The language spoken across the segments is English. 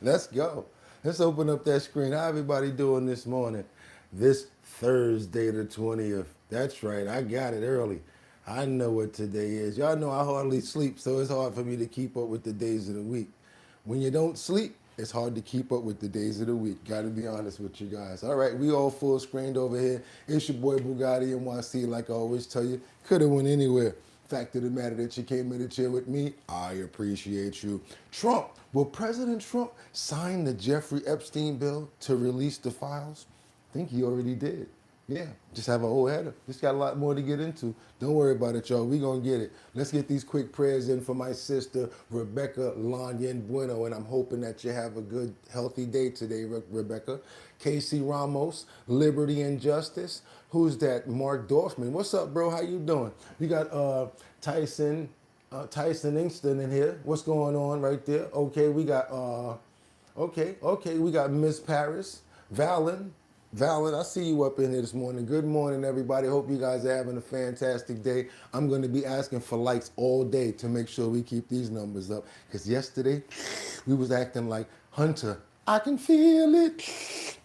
Let's go. Let's open up that screen. How everybody doing this morning? This Thursday the 20th. That's right. I got it early. I know what today is. Y'all know I hardly sleep, so it's hard for me to keep up with the days of the week. When you don't sleep, it's hard to keep up with the days of the week. Got to be honest with you guys. All right, we all full screened over here. It's your boy Bugatti NYC. Like I always tell you, could have went anywhere. Fact of the matter that you came in to chill with me, I appreciate you. Trump, will President Trump sign the Jeffrey Epstein Bill to release the files? I think he already did. Yeah, just have a whole header. Just got a lot more to get into. Don't worry about it, y'all. We gonna get it. Let's get these quick prayers in for my sister, Rebecca Lanyan Bueno, and I'm hoping that you have a good, healthy day today, Rebecca. Casey Ramos, Liberty and Justice. Who's that? Mark Dorfman. What's up, bro? How you doing? We got Tyson Ingston in here. What's going on right there? Okay, we got we got Miss Paris, Valen, I see you up in here this morning. Good morning, everybody. Hope you guys are having a fantastic day. I'm going to be asking for likes all day to make sure we keep these numbers up. Because yesterday, we was acting like Hunter. I can feel it.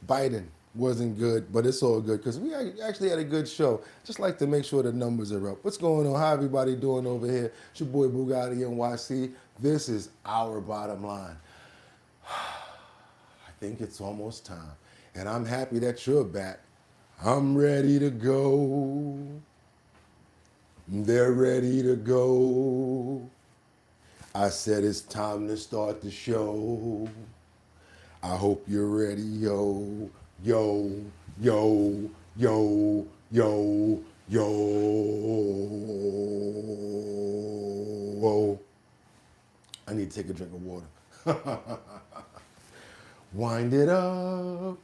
Biden wasn't good, but it's all good because we actually had a good show. Just like to make sure the numbers are up. What's going on? How everybody doing over here? It's your boy Bugatti NYC. This is our bottom line. I think it's almost time. And I'm happy that you're back. I'm ready to go. They're ready to go. I said it's time to start the show. I hope you're ready, yo, yo, yo, yo, yo, yo. I need to take a drink of water. Wind it up.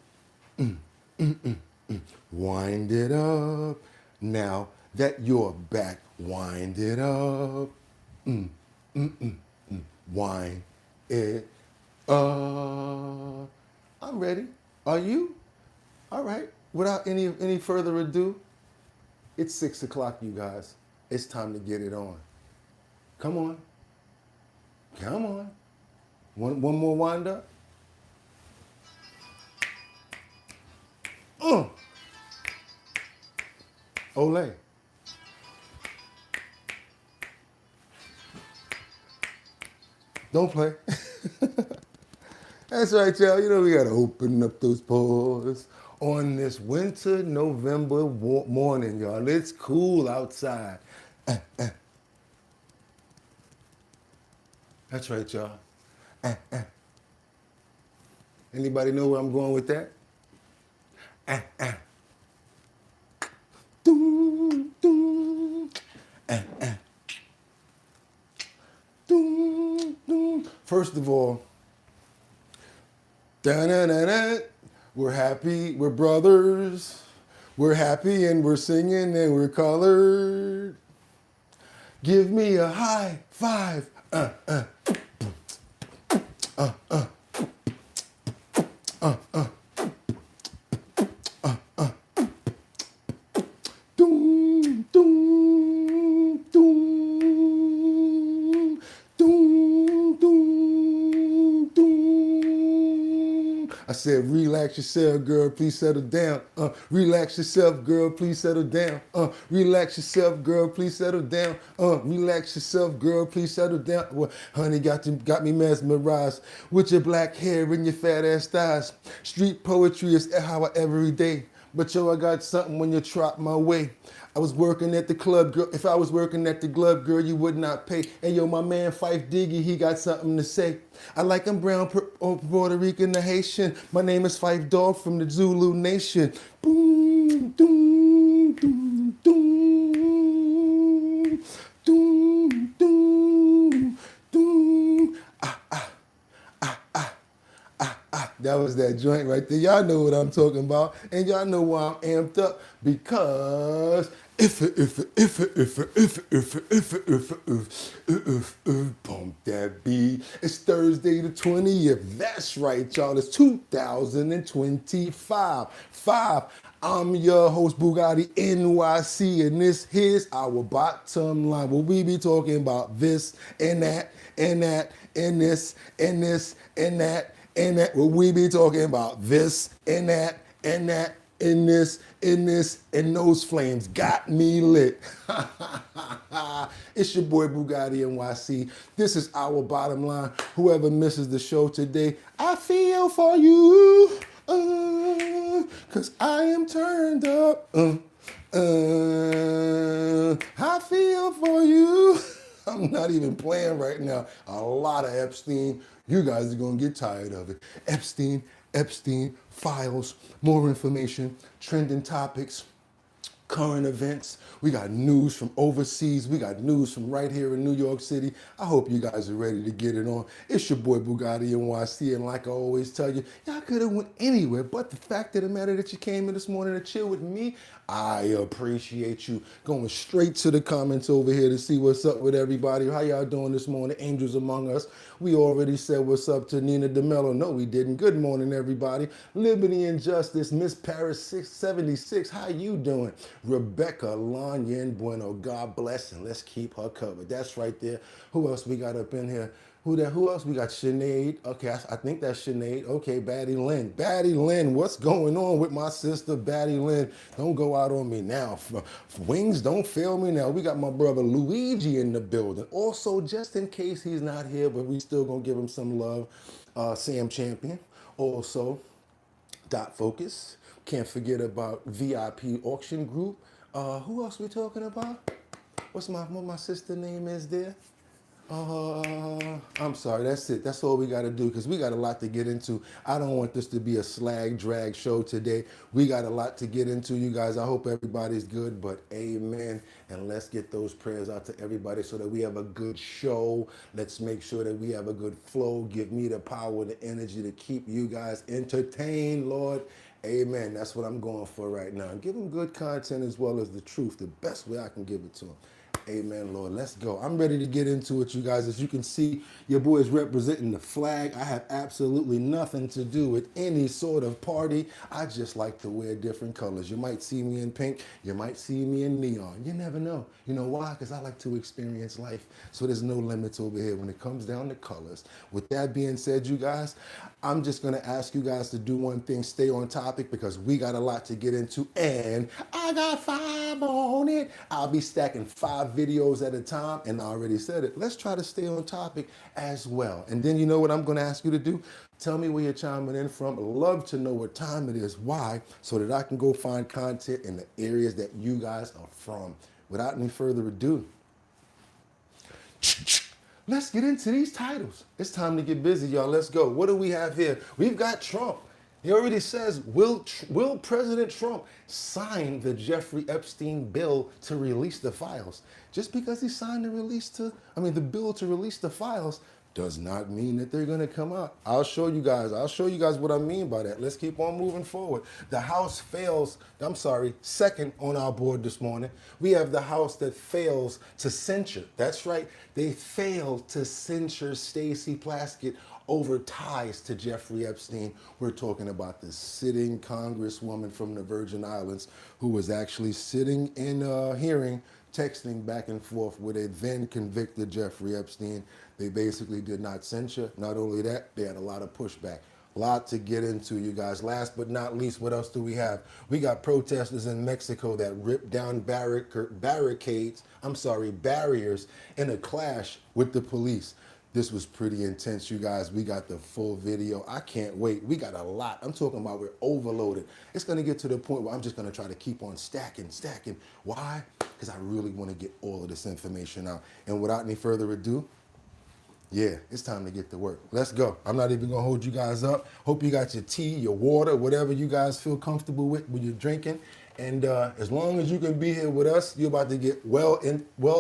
Wind it up. Now that you're back, wind it up. Wind it up. I'm ready. Are you? All right. Without any further ado, it's 6 o'clock, you guys. It's time to get it on. Come on. Come on. One more wind up. Olay. Don't play. That's right, y'all. You know we gotta open up those pores on this winter November morning, y'all. It's cool outside. That's right, y'all. Anybody know where I'm going with that? Doom, doom, doom, doom. First of all, we're happy, we're brothers, we're happy and we're singing and we're colored. Give me a high five. Doom, doom, doom, doom, doom, doom. I said, relax yourself, girl, please settle down. Relax yourself, girl, please settle down. Relax yourself, girl, please settle down. Relax yourself, girl, please settle down. Well, honey, got me mesmerized with your black hair and your fat ass thighs. Street poetry is how I every day. But yo, I got something when you trot my way. I was working at the club, girl. If I was working at the club, girl, you would not pay. Hey, yo, my man Fife Diggy, he got something to say. I like him brown, Puerto Rican, or Haitian. My name is Fife Dog from the Zulu Nation. Boom, doom, doom, doom, doom, doom, doom. That was that joint right there. Y'all know what I'm talking about. And y'all know why I'm amped up. Because bump that beat. It's Thursday the 20th. That's right, y'all. It's 2025. I'm your host, Bugatti NYC, and this here's our bottom line. Where we be talking about this and that and that and this and this and that and that, what we be talking about, this and that and that, in this, and those flames got me lit. It's your boy Bugatti NYC. This is our bottom line. Whoever misses the show today, I feel for you. Cause I am turned up. I feel for you. I'm not even playing right now. A lot of Epstein. You guys are gonna get tired of it. Epstein files, more information, trending topics, current events. We got news from overseas. We got news from right here in New York City. I hope you guys are ready to get it on. It's your boy Bugatti NYC, and like I always tell you, y'all could have went anywhere, but the fact of the matter that you came in this morning to chill with me, I appreciate you. Going straight to the comments over here to see what's up with everybody. How y'all doing this morning? Angels among us. We already said what's up to Nina DeMello. No, we didn't. Good morning, everybody. Liberty and Justice, Miss Paris 676. How you doing? Rebecca Lanyan Bueno. God bless, and let's keep her covered. That's right there. Who else we got up in here? Who else? We got Sinead. Okay, I think that's Sinead. Okay, Batty Lynn. Batty Lynn, what's going on with my sister, Batty Lynn? Don't go out on me now. Wings don't fail me now. We got my brother Luigi in the building. Also, just in case he's not here, but we still gonna give him some love, Sam Champion. Also, Dot Focus. Can't forget about VIP Auction Group. Who else we talking about? What my sister name is there? I'm sorry, that's it. That's all we got to do because we got a lot to get into. I don't want this to be a slag drag show today. We got a lot to get into, you guys. I hope everybody's good, but amen. And let's get those prayers out to everybody so that we have a good show. Let's make sure that we have a good flow. Give me the power, the energy to keep you guys entertained, Lord. Amen. That's what I'm going for right now. Give them good content as well as the truth, the best way I can give it to them. Amen, Lord. Let's go. I'm ready to get into it, you guys. As you can see, your boy is representing the flag. I have absolutely nothing to do with any sort of party. I just like to wear different colors. You might see me in pink. You might see me in neon. You never know. You know why? Because I like to experience life. So there's no limits over here when it comes down to colors. With that being said, you guys, I'm just going to ask you guys to do one thing. Stay on topic because we got a lot to get into. And I got 5 on it. I'll be stacking 5 videos at a time, and I already said it. Let's try to stay on topic as well. And then you know what I'm going to ask you to do? Tell me where you're chiming in from. Love to know what time it is. Why? So that I can go find content in the areas that you guys are from. Without any further ado, let's get into these titles. It's time to get busy, y'all. Let's go. What do we have here? We've got Trump. He already says, will President Trump sign the Jeffrey Epstein bill to release the files? Just because he signed the bill to release the files does not mean that they're going to come out. I'll show you guys what I mean by that. Let's keep on moving forward. The House second on our board this morning. We have the House that fails to censure. That's right. They failed to censure Stacey Plaskett over ties to Jeffrey Epstein. We're talking about the sitting Congresswoman from the Virgin Islands who was actually sitting in a hearing, texting back and forth with a then convicted Jeffrey Epstein. They basically did not censure. Not only that, they had a lot of pushback. A lot to get into, you guys. Last but not least, what else do we have? We got protesters in Mexico that ripped down barriers in a clash with the police. This was pretty intense, you guys. We got the full video. I can't wait. We got a lot. I'm talking about we're overloaded. It's going to get to the point where I'm just going to try to keep on stacking. Why? Because I really want to get all of this information out. And without any further ado, yeah, it's time to get to work. Let's go. I'm not even going to hold you guys up. Hope you got your tea, your water, whatever you guys feel comfortable with when you're drinking. And as long as you can be here with us, you're about to get well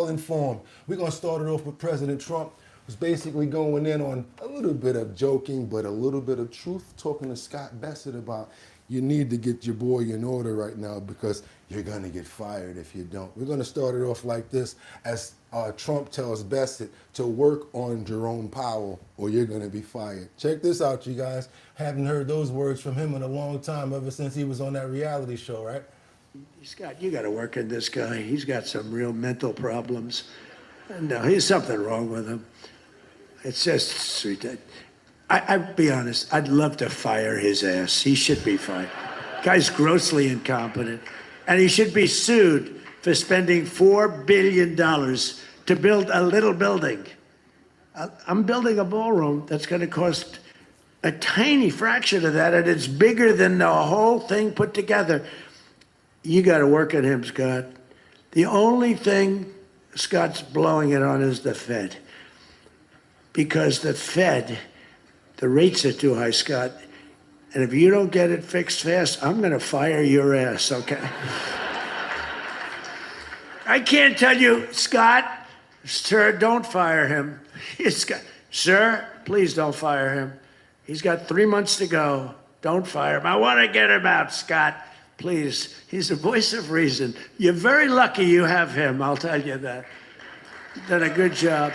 informed. We're going to start it off with President Trump, who's basically going in on a little bit of joking, but a little bit of truth, talking to Scott Bassett about you need to get your boy in order right now because you're going to get fired if you don't. We're going to start it off like this as Trump tells Bassett to work on Jerome Powell or you're going to be fired. Check this out, you guys. Haven't heard those words from him in a long time, ever since he was on that reality show, right? Scott, you got to work on this guy. He's got some real mental problems. No, there's something wrong with him. It's just sweet. I'd be honest, I'd love to fire his ass. He should be fired. Guy's grossly incompetent. And he should be sued for spending $4 billion to build a little building. I'm building a ballroom that's going to cost a tiny fraction of that, and it's bigger than the whole thing put together. You got to work at him, Scott. The only thing Scott's blowing it on is the Fed. Because the Fed, the rates are too high, Scott. And if you don't get it fixed fast, I'm going to fire your ass, okay? I can't tell you, Scott, sir, don't fire him. Sir, please don't fire him. He's got 3 months to go. Don't fire him. I want to get him out, Scott. Please. He's the voice of reason. You're very lucky you have him, I'll tell you that. Done a good job.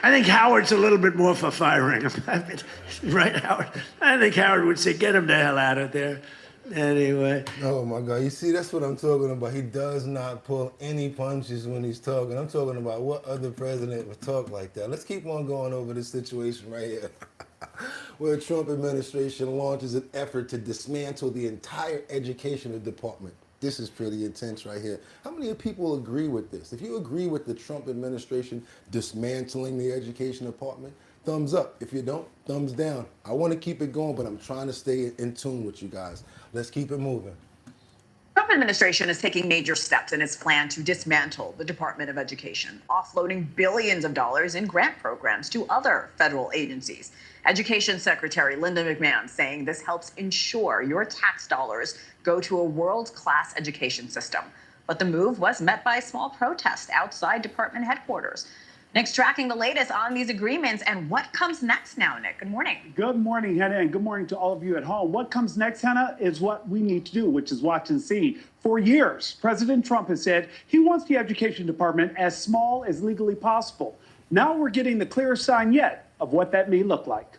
I think Howard's a little bit more for firing him. Right, Howard? I think Howard would say, get him the hell out of there. Anyway. Oh my God, you see, that's what I'm talking about. He does not pull any punches when he's talking. I'm talking about what other president would talk like that. Let's keep on going over this situation right here. Where the Trump administration launches an effort to dismantle the entire education department. This is pretty intense right here. How many people agree with this? If you agree with the Trump administration dismantling the education department, thumbs up. If you don't, thumbs down. I want to keep it going, but I'm trying to stay in tune with you guys. Let's keep it moving. The Trump administration is taking major steps in its plan to dismantle the Department of Education, offloading billions of dollars in grant programs to other federal agencies. Education Secretary Linda McMahon saying this helps ensure your tax dollars go to a world-class education system. But the move was met by small protests outside department headquarters. Nick's tracking the latest on these agreements and what comes next now, Nick. Good morning. Good morning, Hannah, and good morning to all of you at home. What comes next, Hannah, is what we need to do, which is watch and see. For years, President Trump has said he wants the education department as small as legally possible. Now we're getting the clearest sign yet of what that may look like.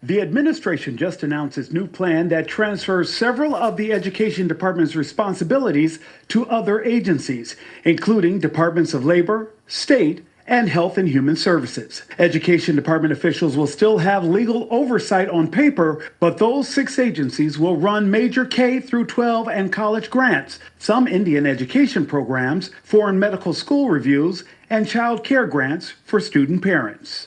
The administration just announced its new plan that transfers several of the education department's responsibilities to other agencies, including departments of labor, state, and Health and Human Services. Education department officials will still have legal oversight on paper, but those 6 agencies will run major K through 12 and college grants, some Indian education programs, foreign medical school reviews, and child care grants for student parents.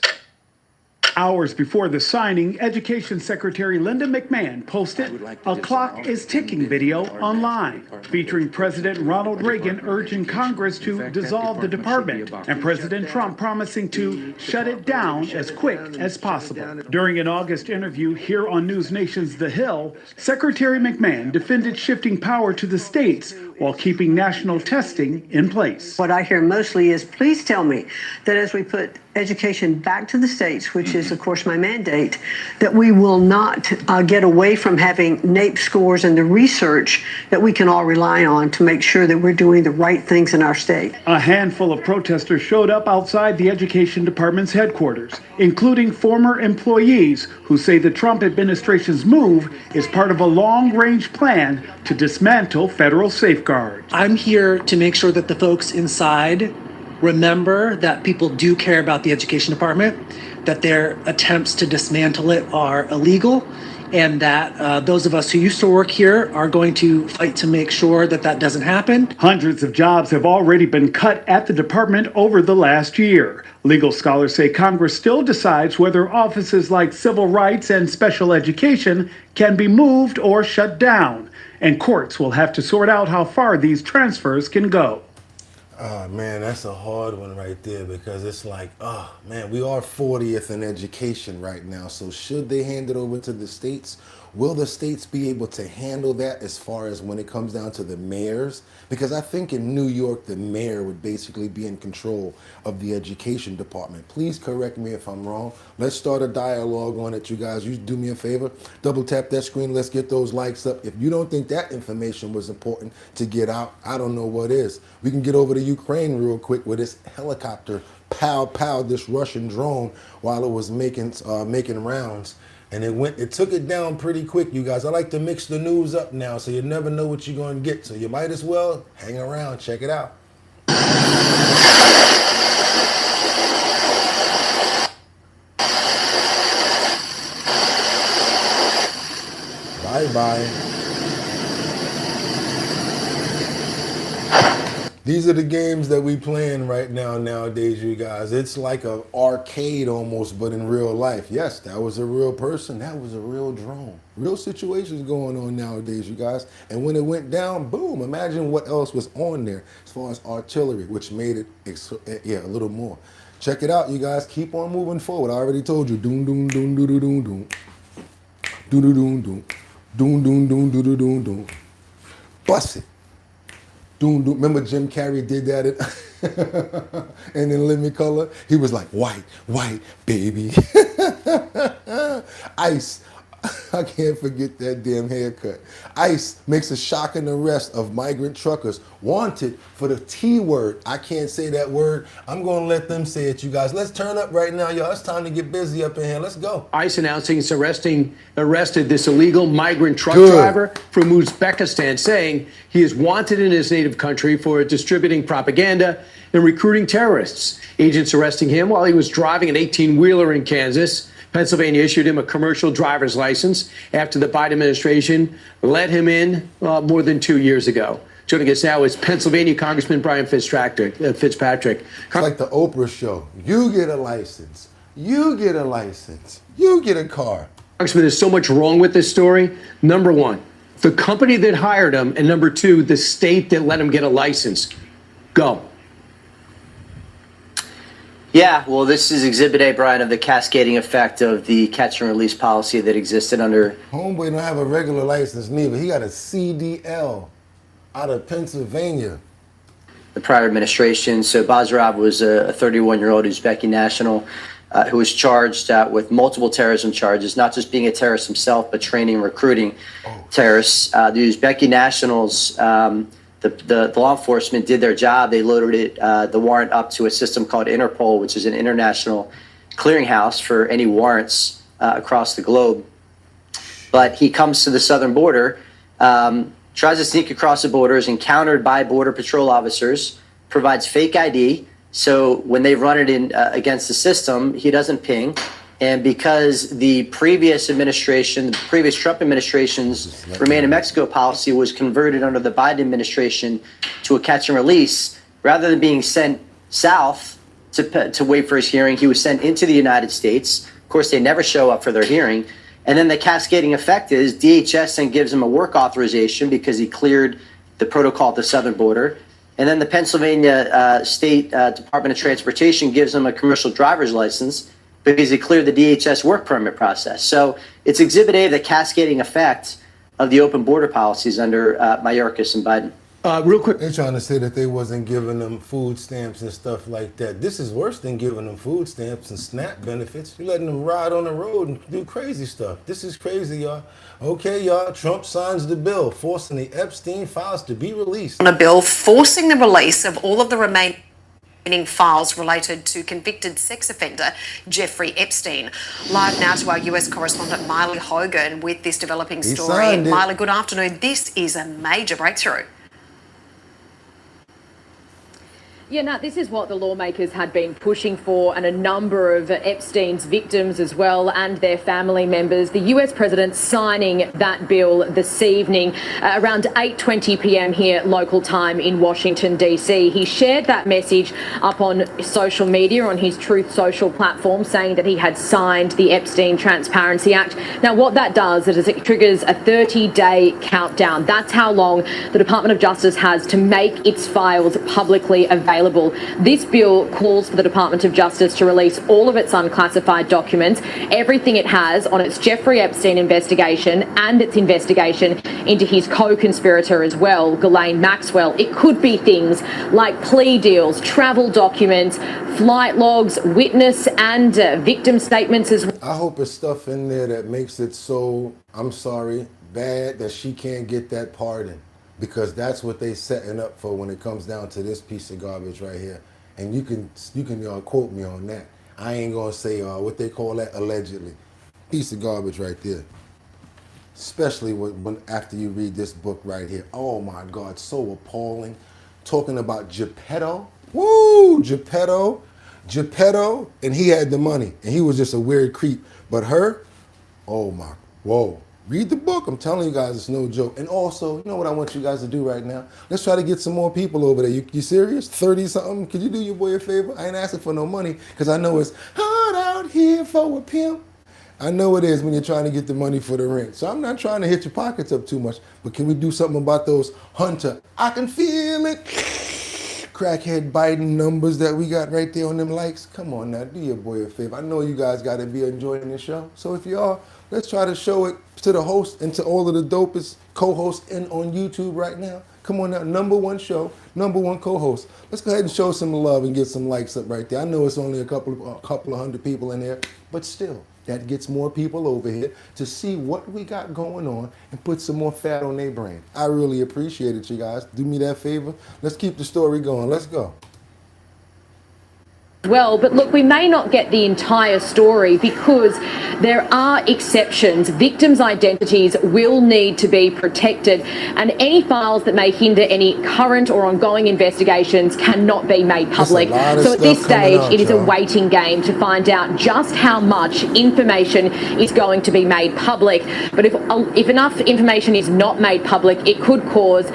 Hours before the signing, Education Secretary Linda McMahon posted a clock is ticking video online featuring President Ronald Reagan urging Congress to dissolve the department and President Trump promising to shut it down as quick as possible. During an August interview here on News Nation's The Hill, Secretary McMahon defended shifting power to the states while keeping national testing in place. What I hear mostly is, please tell me that as we put education back to the states, which is, of course, my mandate, that we will not get away from having NAEP scores and the research that we can all rely on to make sure that we're doing the right things in our state. A handful of protesters showed up outside the Education Department's headquarters, including former employees who say the Trump administration's move is part of a long-range plan to dismantle federal safeguards. I'm here to make sure that the folks inside remember that people do care about the education department, that their attempts to dismantle it are illegal, and that those of us who used to work here are going to fight to make sure that that doesn't happen. Hundreds of jobs have already been cut at the department over the last year. Legal scholars say Congress still decides whether offices like civil rights and special education can be moved or shut down, and courts will have to sort out how far these transfers can go. Oh man, that's a hard one right there because it's like, oh man, we are 40th in education right now. So should they hand it over to the states? Will the states be able to handle that as far as when it comes down to the mayors? Because I think in New York, the mayor would basically be in control of the education department. Please correct me if I'm wrong. Let's start a dialogue on it, you guys. You do me a favor, double tap that screen. Let's get those likes up. If you don't think that information was important to get out, I don't know what is. We can get over to Ukraine real quick with this helicopter pow this Russian drone while it was making rounds. And it took it down pretty quick, you guys. I like to mix the news up now, so you never know what you're going to get. So you might as well hang around, check it out. Bye-bye. These are the games that we playing right now nowadays, you guys. It's like an arcade almost, but in real life. Yes, that was a real person. That was a real drone. Real situations going on nowadays, you guys. And when it went down, boom, imagine what else was on there as far as artillery, which made it, a little more. Check it out, you guys. Keep on moving forward. I already told you. Doom, doom, doom, doom, doom, doom, doom. Doom, doom, doom, doom. Doom, doom, doom, doom, doom, doom, doom. Bust it. Doom, doom. Remember Jim Carrey did that and in Living Color? He was like, white, white, baby. Ice. I can't forget that damn haircut. ICE makes a shocking arrest of migrant truckers wanted for the T word. I can't say that word. I'm going to let them say it, you guys. Let's turn up right now, y'all. It's time to get busy up in here. Let's go. ICE announcing it's arrested this illegal migrant truck driver from Uzbekistan, saying he is wanted in his native country for distributing propaganda and recruiting terrorists. Agents arresting him while he was driving an 18-wheeler in Kansas. Pennsylvania issued him a commercial driver's license after the Biden administration let him in more than 2 years ago. Joining us now is Pennsylvania Congressman Brian Fitzpatrick. It's like the Oprah show. You get a license. You get a license. You get a car. Congressman, there's so much wrong with this story. Number one, the company that hired him, and number two, the state that let him get a license. Go. Yeah, well, this is Exhibit A, Brian, of the cascading effect of the catch and release policy that existed under... Homeboy don't have a regular license neither. He got a CDL out of Pennsylvania. The prior administration. So Bazarov was a 31-year-old Uzbeki national who was charged with multiple terrorism charges, not just being a terrorist himself, but training and recruiting terrorists. The Uzbeki nationals... The law enforcement did their job. They loaded the warrant up to a system called Interpol, which is an international clearinghouse for any warrants across the globe. But he comes to the southern border, tries to sneak across the border, is encountered by Border Patrol officers, provides fake ID. So when they run it in against the system, he doesn't ping. And because the previous administration, the previous Trump administration's Remain in Mexico policy was converted under the Biden administration to a catch and release, rather than being sent south to wait for his hearing, he was sent into the United States. Of course, they never show up for their hearing. And then the cascading effect is DHS then gives him a work authorization because he cleared the protocol at the southern border. And then the Pennsylvania State Department of Transportation gives him a commercial driver's license because he cleared the DHS work permit process. So it's Exhibit A, the cascading effect of the open border policies under Mayorkas and Biden. Real quick. They're trying to say that they wasn't giving them food stamps and stuff like that. This is worse than giving them food stamps and SNAP benefits. You're letting them ride on the road and do crazy stuff. This is crazy, y'all. Okay, y'all, Trump signs the bill forcing the Epstein files to be released. On a bill forcing the release of all of the remaining files related to convicted sex offender Jeffrey Epstein. Live now to our US correspondent Miley Hogan with this developing story. Miley, good afternoon. This is a major breakthrough. Yeah, Nat, this is what the lawmakers had been pushing for, and a number of Epstein's victims as well and their family members. The US president signing that bill this evening around 8:20 p.m. here local time in Washington, D.C. He shared that message up on social media, on his Truth Social platform, saying that he had signed the Epstein Transparency Act. Now, what that does is it triggers a 30-day countdown. That's how long the Department of Justice has to make its files publicly available. This bill calls for the Department of Justice to release all of its unclassified documents, everything it has on its Jeffrey Epstein investigation and its investigation into his co-conspirator as well, Ghislaine Maxwell. It could be things like plea deals, travel documents, flight logs, witness and victim statements as well. I hope it's stuff in there that makes it so, I'm sorry, bad that she can't get that pardon. Because that's what they setting up for when it comes down to this piece of garbage right here. And you can quote me on that. I ain't gonna say what they call that, allegedly. Piece of garbage right there. Especially when after you read this book right here. Oh my God, so appalling. Talking about Geppetto. Woo, Geppetto. Geppetto, and he had the money. And he was just a weird creep. But her, oh my, whoa. Read the book. I'm telling you guys, it's no joke. And also, you know what I want you guys to do right now? Let's try to get some more people over there. You serious? 30-something? Could you do your boy a favor? I ain't asking for no money because I know it's hard out here for a pimp. I know it is when you're trying to get the money for the rent. So I'm not trying to hit your pockets up too much, but can we do something about those Hunter? I can feel it. Crackhead biting numbers that we got right there on them likes. Come on now, do your boy a favor. I know you guys got to be enjoying the show. So if you are, let's try to show it to the host and to all of the dopest co-hosts in on YouTube right now. Come on now, #1 show, #1 co-host. Let's go ahead and show some love and get some likes up right there. I know it's only a couple of hundred people in there, but still, that gets more people over here to see what we got going on and put some more fat on their brain. I really appreciate it, you guys. Do me that favor. Let's keep the story going. Let's go. Well, but look, we may not get the entire story because there are exceptions. Victims' identities will need to be protected, and any files that may hinder any current or ongoing investigations cannot be made public. So at this stage, it is a waiting game to find out just how much information is going to be made public. But if enough information is not made public, it could cause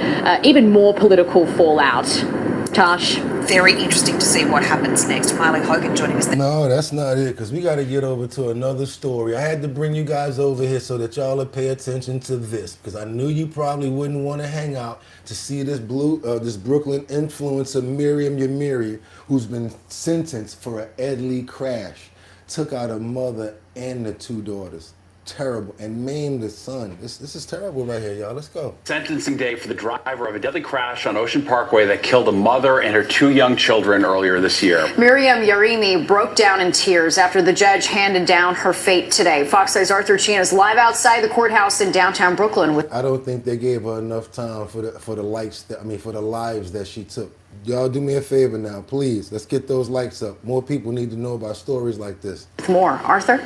even more political fallout. Tash. Very interesting to see what happens next. Miley Hogan joining us. No, that's not it, because we got to get over to another story. I had to bring you guys over here so that y'all would pay attention to this, because I knew you probably wouldn't want to hang out to see this Brooklyn influencer, Miriam Yamiri, who's been sentenced for a deadly crash. Took out a mother and the 2 daughters. Terrible. And maimed the son. This is terrible right here, y'all. Let's go. Sentencing day for the driver of a deadly crash on Ocean Parkway that killed a mother and her 2 young children earlier this year. Miriam Yarimi broke down in tears after the judge handed down her fate today. Fox 5's Arthur Chien is live outside the courthouse in downtown Brooklyn. I don't think they gave her enough time for the lives that she took. Y'all do me a favor now, please. Let's get those likes up. More people need to know about stories like this. More. Arthur?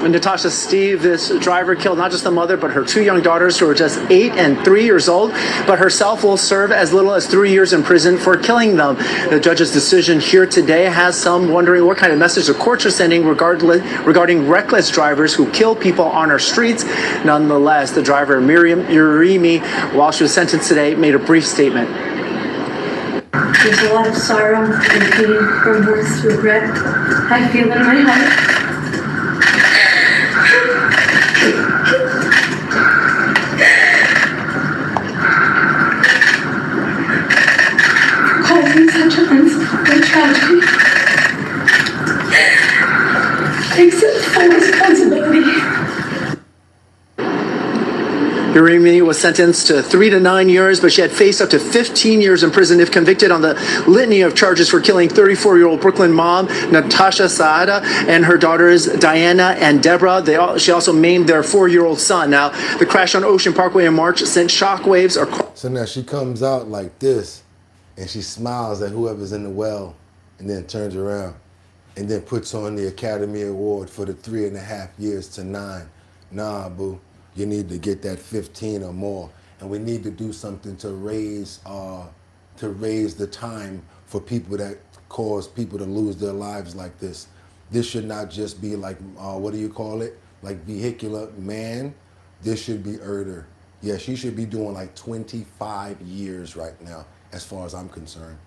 And Natasha, Steve, this driver killed not just the mother, but her 2 young daughters who are just 8 and 3 years old, but herself will serve as little as 3 years in prison for killing them. The judge's decision here today has some wondering what kind of message the courts are sending regarding reckless drivers who kill people on our streets. Nonetheless, the driver, Miriam Yarimi, while she was sentenced today, made a brief statement. There's a lot of sorrow and pain, remorse, regret I feel in my heart. Causing such an unspeakable tragedy. Accept full responsibility. Yarimi was sentenced to 3 to 9 years, but she had faced up to 15 years in prison if convicted on the litany of charges for killing 34-year-old Brooklyn mom Natasha Saada and her daughters Diana and Deborah. She also maimed their 4-year-old son. Now, the crash on Ocean Parkway in March sent shockwaves. So now she comes out like this, and she smiles at whoever's in the well, and then turns around, and then puts on the Academy Award for the 3.5 years to 9. Nah, boo. You need to get that 15 or more, and we need to do something to raise the time for people that cause people to lose their lives like this. This should not just be like what do you call it? Like vehicular man. This should be murder. Yeah, she should be doing like 25 years right now, as far as I'm concerned.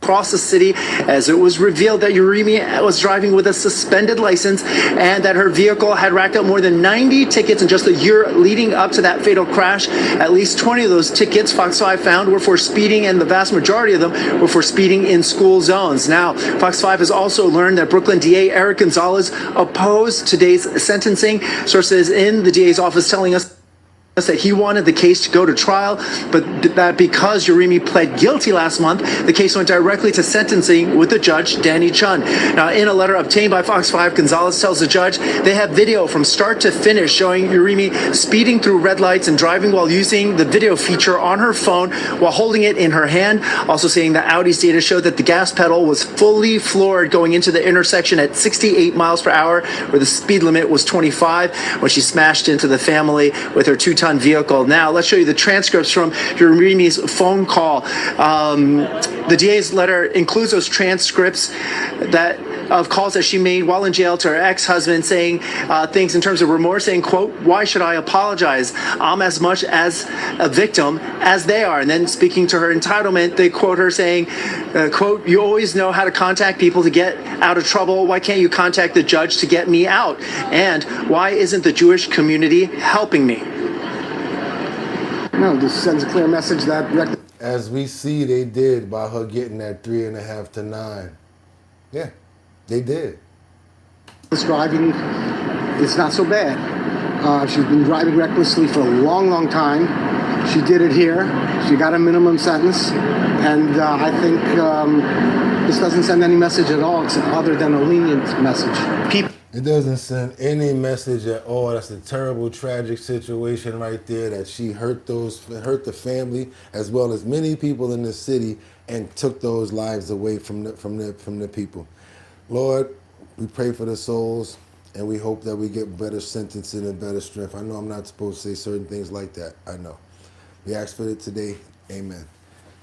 Across the city as it was revealed that Yarimi was driving with a suspended license and that her vehicle had racked up more than 90 tickets in just the year leading up to that fatal crash. At least 20 of those tickets, Fox 5 found, were for speeding, and the vast majority of them were for speeding in school zones. Now, Fox 5 has also learned that Brooklyn DA Eric Gonzalez opposed today's sentencing. Sources in the DA's office telling us that he wanted the case to go to trial, but that because Yarimi pled guilty last month, the case went directly to sentencing with the judge, Danny Chun. Now, in a letter obtained by Fox 5, Gonzalez tells the judge they have video from start to finish showing Yarimi speeding through red lights and driving while using the video feature on her phone while holding it in her hand. Also saying that Audi's data showed that the gas pedal was fully floored going into the intersection at 68 miles per hour, where the speed limit was 25, when she smashed into the family with her 2-ton vehicle. Now, let's show you the transcripts from Yarimi's phone call. The DA's letter includes those transcripts that of calls that she made while in jail to her ex-husband, saying things in terms of remorse, saying, quote, "Why should I apologize? I'm as much as a victim as they are." And then speaking to her entitlement, they quote her saying, quote, "You always know how to contact people to get out of trouble. Why can't you contact the judge to get me out? And why isn't the Jewish community helping me?" No, this sends a clear message that... As we see, they did by her getting that 3.5 to 9. Yeah, they did. This driving is not so bad. She's been driving recklessly for a long, long time. She did it here. She got a minimum sentence. And I think this doesn't send any message at all, other than a lenient message. It doesn't send any message at all. That's a terrible, tragic situation right there, that she hurt the family as well as many people in the city and took those lives away from the people. Lord, we pray for the souls and we hope that we get better sentencing and better strength. I know I'm not supposed to say certain things like that. I know. We ask for it today. Amen.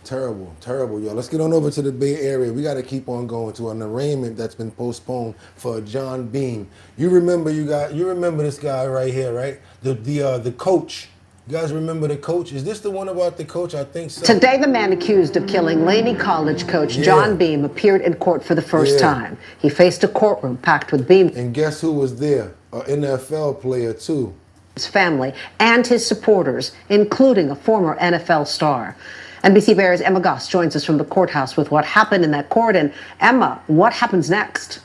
Terrible, terrible, y'all. Let's get on over to the Bay Area. We got to keep on going to an arraignment that's been postponed for John Beam. You remember this guy right here, right? The coach. You guys remember the coach? Is this the one about the coach? I think so. Today, the man accused of killing Laney College coach John Beam appeared in court for the first time. He faced a courtroom packed with Beam. And guess who was there? An NFL player too. His family and his supporters, including a former NFL star. NBC Bears' Emma Goss joins us from the courthouse with what happened in that court. And Emma, what happens next?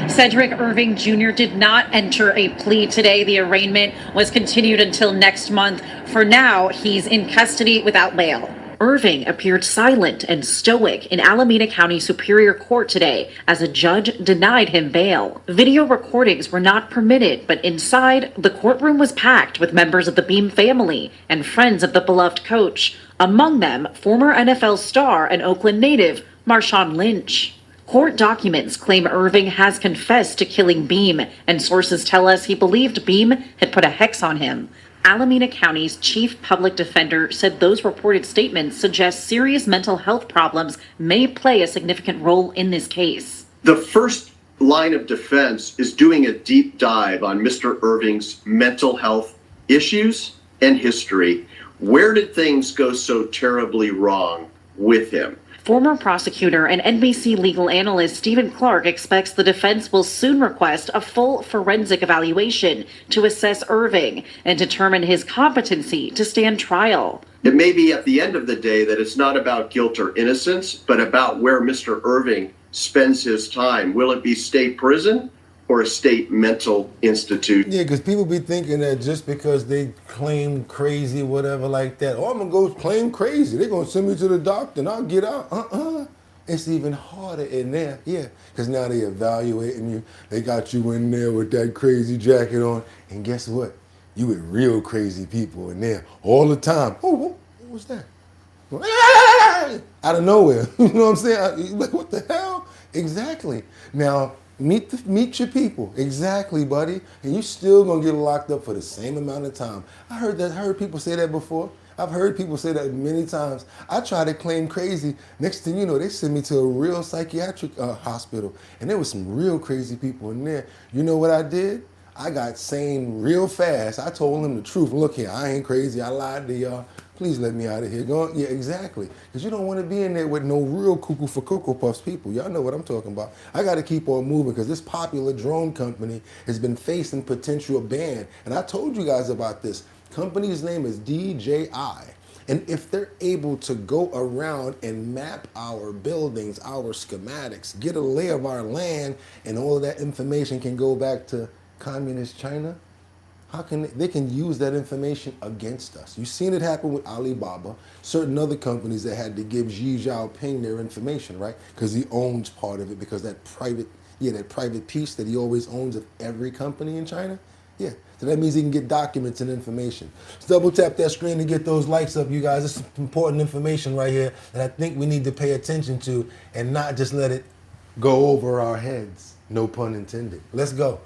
Cedric Irving Jr. did not enter a plea today. The arraignment was continued until next month. For now, he's in custody without bail. Irving appeared silent and stoic in Alameda County Superior Court today as a judge denied him bail. Video recordings were not permitted, but inside, the courtroom was packed with members of the Beam family and friends of the beloved coach. Among them, former NFL star and Oakland native Marshawn Lynch. Court documents claim Irving has confessed to killing Beam, and sources tell us he believed Beam had put a hex on him. Alameda County's chief public defender said those reported statements suggest serious mental health problems may play a significant role in this case. The first line of defense is doing a deep dive on Mr. Irving's mental health issues and history. Where did things go so terribly wrong with him? Former prosecutor and NBC legal analyst Stephen Clark expects the defense will soon request a full forensic evaluation to assess Irving and determine his competency to stand trial. It may be at the end of the day that it's not about guilt or innocence, but about where Mr. Irving spends his time. Will it be state prison or a state mental institute? Yeah, because people be thinking that just because they claim crazy, whatever like that, oh, I'm going to go claim crazy. They're going to send me to the doctor and I'll get out. It's even harder in there, because now they evaluating you. They got you in there with that crazy jacket on. And guess what? You with real crazy people in there all the time. Oh, what was that? Out of nowhere. You know what I'm saying? Like, what the hell? Exactly. Now, meet your people. Exactly, buddy. And you still gonna get locked up for the same amount of time. I heard people say that before. I've heard people say that many times. I try to claim crazy. Next thing you know, they send me to a real psychiatric hospital. And there was some real crazy people in there. You know what I did? I got sane real fast. I told them the truth. Look here, I ain't crazy. I lied to y'all. Please let me out of here. Go on. Yeah, exactly. Because you don't want to be in there with no real cuckoo for Cocoa Puffs people. Y'all know what I'm talking about. I got to keep on moving because this popular drone company has been facing potential ban. And I told you guys about this. Company's name is DJI. And if they're able to go around and map our buildings, our schematics, get a lay of our land, and all of that information can go back to communist China, how can they can use that information against us? You've seen it happen with Alibaba, certain other companies that had to give Xi Jinping their information, right? Because he owns part of it, because that private piece that he always owns of every company in China. Yeah, so that means he can get documents and information. Let's double tap that screen to get those likes up, you guys. This is important information right here that I think we need to pay attention to and not just let it go over our heads. No pun intended. Let's go.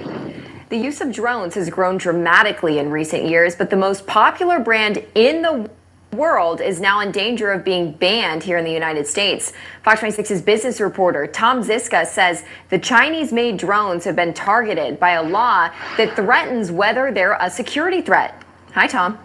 The use of drones has grown dramatically in recent years, but the most popular brand in the world is now in danger of being banned here in the United States. Fox 26's business reporter Tom Ziska says the Chinese-made drones have been targeted by a law that threatens whether they're a security threat. Hi, Tom.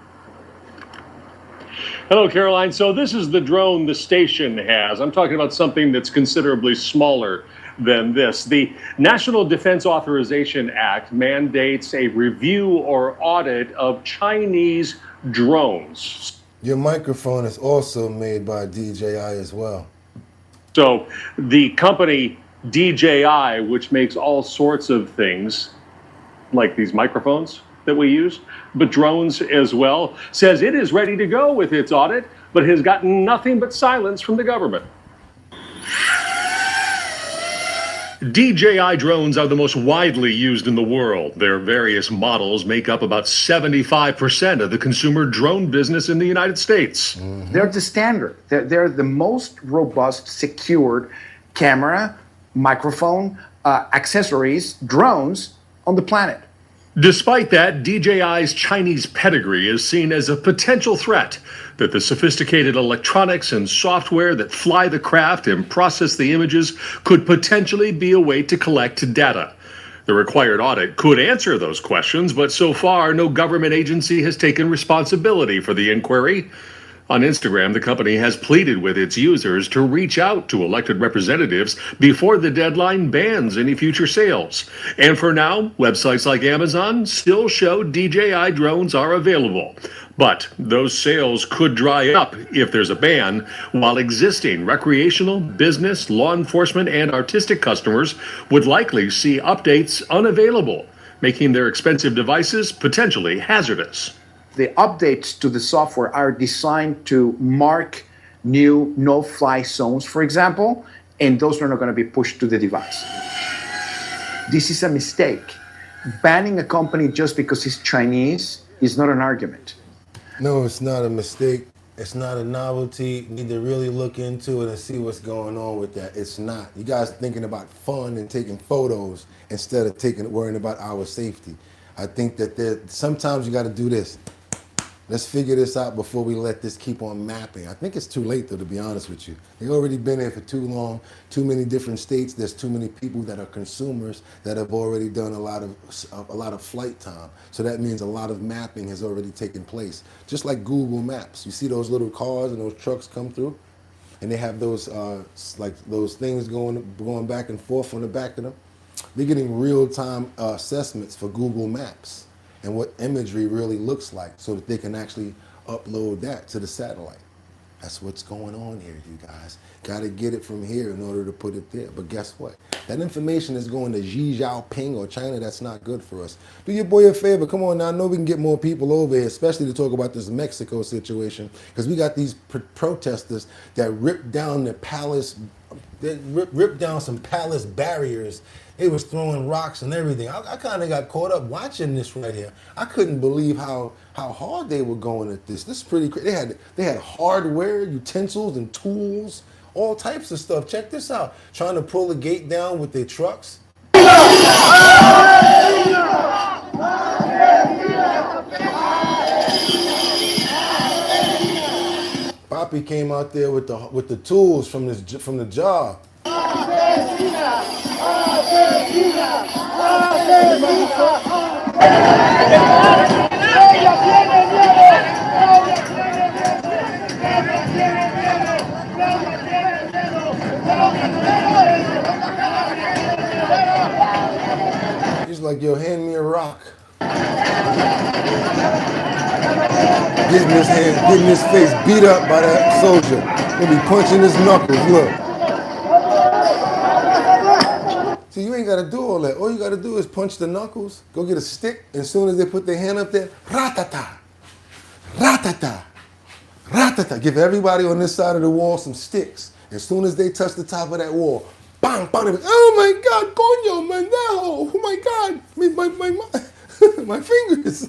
Hello, Caroline. So this is the drone the station has. I'm talking about something that's considerably smaller than this. The National Defense Authorization Act mandates a review or audit of Chinese drones. Your microphone is also made by DJI as well. So the company DJI, which makes all sorts of things like these microphones that we use, but drones as well, says it is ready to go with its audit, but has gotten nothing but silence from the government. DJI drones are the most widely used in the world. Their various models make up about 75% of the consumer drone business in the United States. They're the standard. They're the most robust, secured camera, microphone, accessories, drones on the planet. Despite that, DJI's Chinese pedigree is seen as a potential threat that the sophisticated electronics and software that fly the craft and process the images could potentially be a way to collect data. The required audit could answer those questions, but so far, no government agency has taken responsibility for the inquiry. On Instagram, the company has pleaded with its users to reach out to elected representatives before the deadline bans any future sales. And for now, websites like Amazon still show DJI drones are available. But those sales could dry up if there's a ban, while existing recreational, business, law enforcement, and artistic customers would likely see updates unavailable, making their expensive devices potentially hazardous. The updates to the software are designed to mark new no-fly zones, for example, and those are not going to be pushed to the device. This is a mistake. Banning a company just because it's Chinese is not an argument. No, it's not a mistake. It's not a novelty. You need to really look into it and see what's going on with that. It's not. You guys thinking about fun and taking photos instead of worrying about our safety. I think that sometimes you got to do this. Let's figure this out before we let this keep on mapping. I think it's too late, though, to be honest with you. They've already been here for too long, too many different states. There's too many people that are consumers that have already done a lot of flight time. So that means a lot of mapping has already taken place. Just like Google Maps. You see those little cars and those trucks come through? And they have those those things going back and forth on the back of them. They're getting real-time assessments for Google Maps and what imagery really looks like so that they can actually upload that to the satellite. That's what's going on here, you guys. Got to get it from here in order to put it there. But guess what? That information is going to Xi Jinping or China. That's not good for us. Do your boy a favor. Come on now. I know we can get more people over here, especially to talk about this Mexico situation, because we got these protesters that ripped down the palace. They ripped down some palace barriers. They was throwing rocks and everything. I kind of got caught up watching this right here. I couldn't believe how hard they were going at this. This is pretty crazy. They had hardware, utensils, and tools, all types of stuff. Check this out. Trying to pull the gate down with their trucks. Poppy came out there with the tools from the job. He's like, yo, hand me a rock. Getting his face beat up by that soldier. He'll be punching his knuckles, look. See, you ain't got to do all that. All you got to do is punch the knuckles, go get a stick, and as soon as they put their hand up there, ratata, ratata, ratata. Give everybody on this side of the wall some sticks. As soon as they touch the top of that wall, bang, bang, oh my God, coño, mandajo, oh my God, my fingers.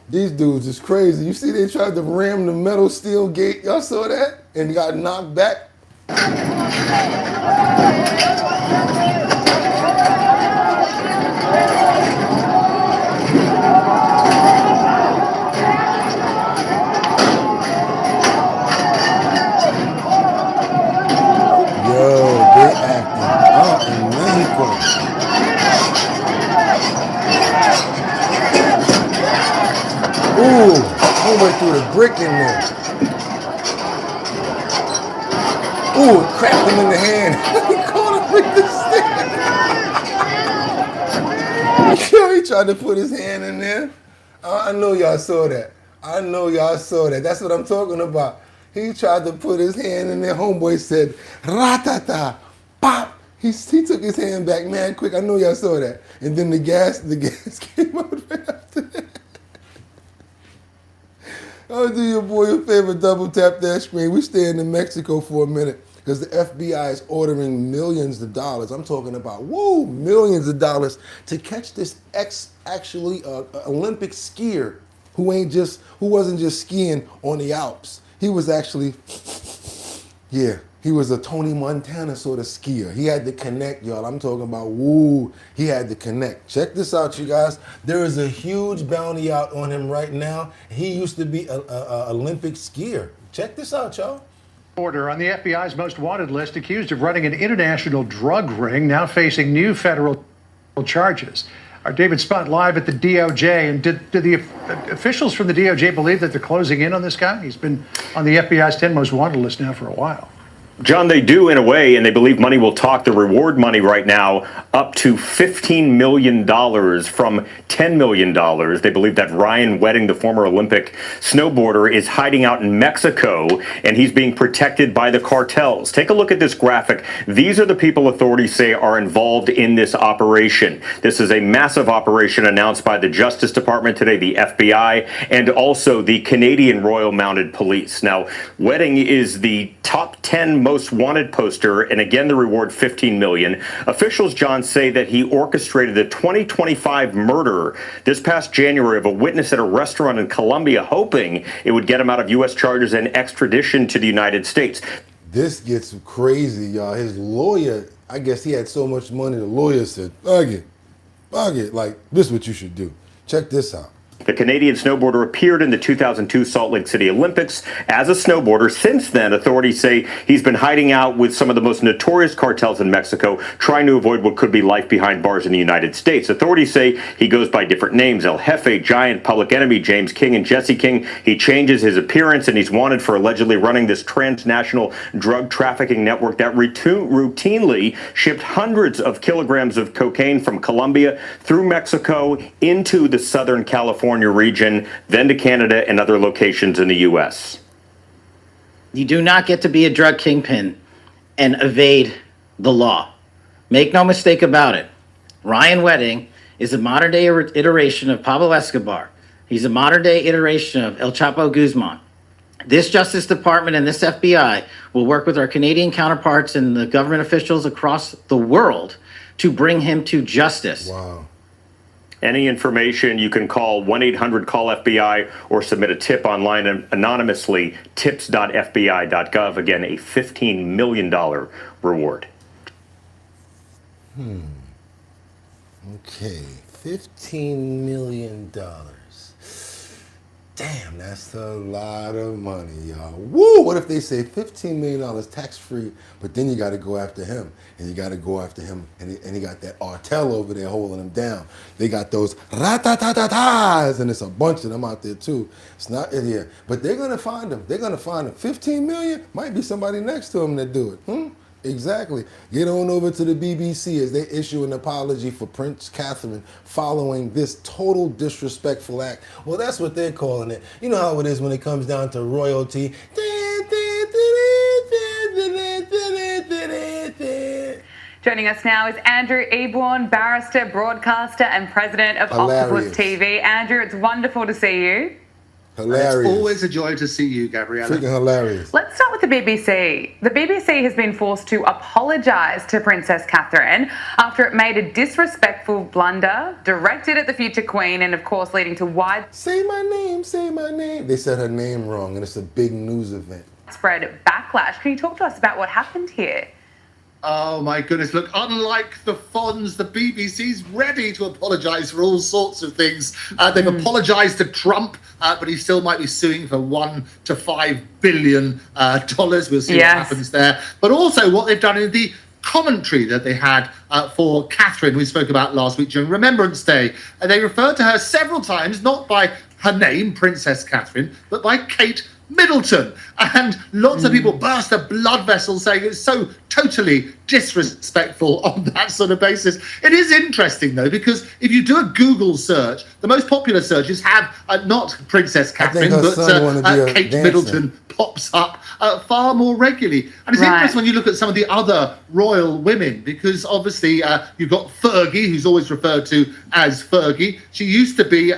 These dudes is crazy. You see they tried to ram the metal steel gate. Y'all saw that? And got knocked back. Ooh, homeboy threw the brick in there. Ooh, it cracked him in the hand. He caught him with the stick. Yo, he tried to put his hand in there. I know y'all saw that. I know y'all saw that. That's what I'm talking about. He tried to put his hand in there. Homeboy said, ratata, pop. He took his hand back, man, quick. I know y'all saw that. And then the gas came out right after that. I'll do your boy a favor, double tap that screen. We staying in Mexico for a minute because the FBI is ordering millions of dollars. I'm talking about, millions of dollars to catch this Olympic skier who wasn't just skiing on the Alps. He was actually, he was a Tony Montana sort of skier. He had to connect, y'all. I'm talking about, he had to connect. Check this out, you guys. There is a huge bounty out on him right now. He used to be an Olympic skier. Check this out, y'all. On the FBI's most wanted list, accused of running an international drug ring, now facing new federal charges. Our David Spunt live at the DOJ. And did the officials from the DOJ believe that they're closing in on this guy? He's been on the FBI's 10 most wanted list now for a while. John, they do in a way, and they believe money will talk. The reward money right now up to $15 million from $10 million. They believe that Ryan Wedding, the former Olympic snowboarder, is hiding out in Mexico, and he's being protected by the cartels. Take a look at this graphic. These are the people authorities say are involved in this operation. This is a massive operation announced by the Justice Department today, the FBI, and also the Canadian Royal Mounted Police. Now, Wedding is the top 10 most wanted poster, and again, the reward $15 million. Officials, John, say that he orchestrated the 2025 murder this past January of a witness at a restaurant in Colombia, hoping it would get him out of U.S. charges and extradition to the United States. This gets crazy, y'all. His lawyer, I guess he had so much money, the lawyer said, fuck it, like, this is what you should do. Check this out. The Canadian snowboarder appeared in the 2002 Salt Lake City Olympics as a snowboarder. Since then, authorities say he's been hiding out with some of the most notorious cartels in Mexico, trying to avoid what could be life behind bars in the United States. Authorities say he goes by different names: El Jefe, Giant, Public Enemy, James King, and Jesse King. He changes his appearance, and he's wanted for allegedly running this transnational drug trafficking network that routinely shipped hundreds of kilograms of cocaine from Colombia through Mexico into the Southern California region, then to Canada and other locations in the U.S. You do not get to be a drug kingpin and evade the law. Make no mistake about it. Ryan Wedding is a modern-day iteration of Pablo Escobar. He's a modern-day iteration of El Chapo Guzman. This Justice Department and this FBI will work with our Canadian counterparts and the government officials across the world to bring him to justice. Wow. Any information, you can call 1-800-CALL-FBI or submit a tip online anonymously, tips.fbi.gov. Again, a $15 million reward. Okay, $15 million. Damn, that's a lot of money, y'all. Woo! What if they say $15 million tax-free, but then you got to go after him, and you got to go after him, and he got that cartel over there holding him down. They got those rat-tat-tat-tats, and it's a bunch of them out there too. It's not in here, but they're gonna find him. They're gonna find him. $15 million might be somebody next to him that do it. Exactly. Get on over to the BBC as they issue an apology for Prince Catherine following this total disrespectful act. Well, that's what they're calling it. You know how it is when it comes down to royalty. Joining us now is Andrew Eborn, barrister, broadcaster, and president of Octopus TV. Andrew, it's wonderful to see you. Hilarious. It's always a joy to see you, Gabriella. Freaking hilarious. Let's start with the BBC. The BBC has been forced to apologise to Princess Catherine after it made a disrespectful blunder directed at the future Queen and, of course, leading to widespread... Say my name, say my name. They said her name wrong, and it's a big news event. ...backlash. Can you talk to us about what happened here? Oh my goodness, look, unlike the Fonz, the BBC's ready to apologise for all sorts of things. They've apologised to Trump, but he still might be suing for $1 to $5 billion. We'll see what happens there. But also what they've done in the commentary that they had for Catherine, we spoke about last week during Remembrance Day. They referred to her several times, not by her name, Princess Catherine, but by Kate Middleton. And lots of people burst a blood vessel saying it's so totally disrespectful on that sort of basis. It is interesting, though, because if you do a Google search, the most popular searches have not Princess Catherine, but Kate Middleton pops up far more regularly. And it's interesting when you look at some of the other royal women, because obviously you've got Fergie, who's always referred to as Fergie. She used to be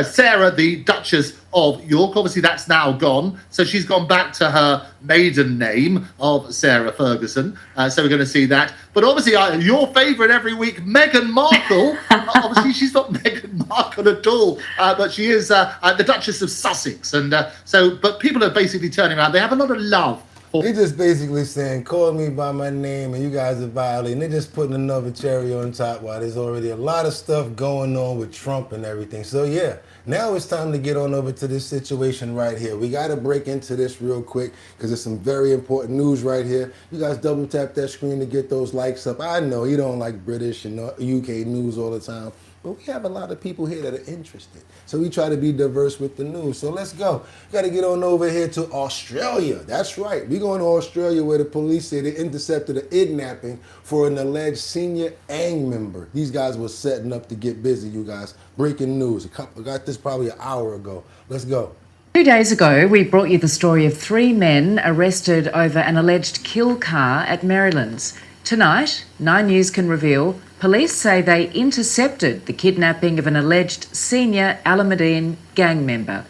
Sarah, the Duchess of York. Obviously, that's now gone. So she's gone back to her maiden name of Sarah Ferguson. So we're going to see that. But obviously, your favourite every week, Meghan Markle. Obviously, she's not Meghan Markle at all, but she is the Duchess of Sussex. And but people are basically turning around. They have a lot of love. They're just basically saying, call me by my name and you guys are violating. They're just putting another cherry on top while there's already a lot of stuff going on with Trump and everything. So yeah, now it's time to get on over to this situation right here. We got to break into this real quick because there's some very important news right here. You guys double tap that screen to get those likes up. I know you don't like British and UK news all the time, but we have a lot of people here that are interested. So we try to be diverse with the news. So let's go. We got to get on over here to Australia. That's right. We're going to Australia where the police say they intercepted a kidnapping for an alleged senior gang member. These guys were setting up to get busy, you guys. Breaking news. I got this probably an hour ago. Let's go. 2 days ago, we brought you the story of 3 men arrested over an alleged kill car at Maryland's. Tonight, 9 News can reveal police say they intercepted the kidnapping of an alleged senior Alameddine gang member.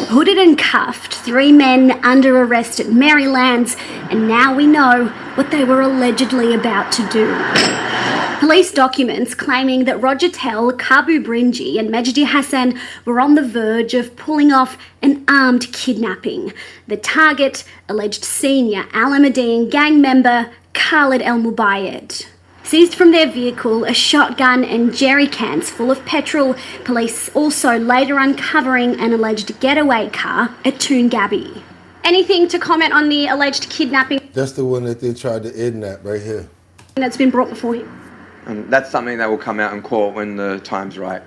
Hooded and cuffed, 3 men under arrest at Maryland's, and now we know what they were allegedly about to do. Police documents claiming that Roger Tell, Kabu Brinji and Majdi Hassan were on the verge of pulling off an armed kidnapping. The target, alleged senior Alameddine gang member Khalid El Mubayed. Seized from their vehicle a shotgun and jerry cans full of petrol. Police also later uncovering an alleged getaway car at Toongabbie. Anything to comment on the alleged kidnapping? That's the one that they tried to kidnap right here. That's been brought before him. And that's something that will come out in court when the time's right.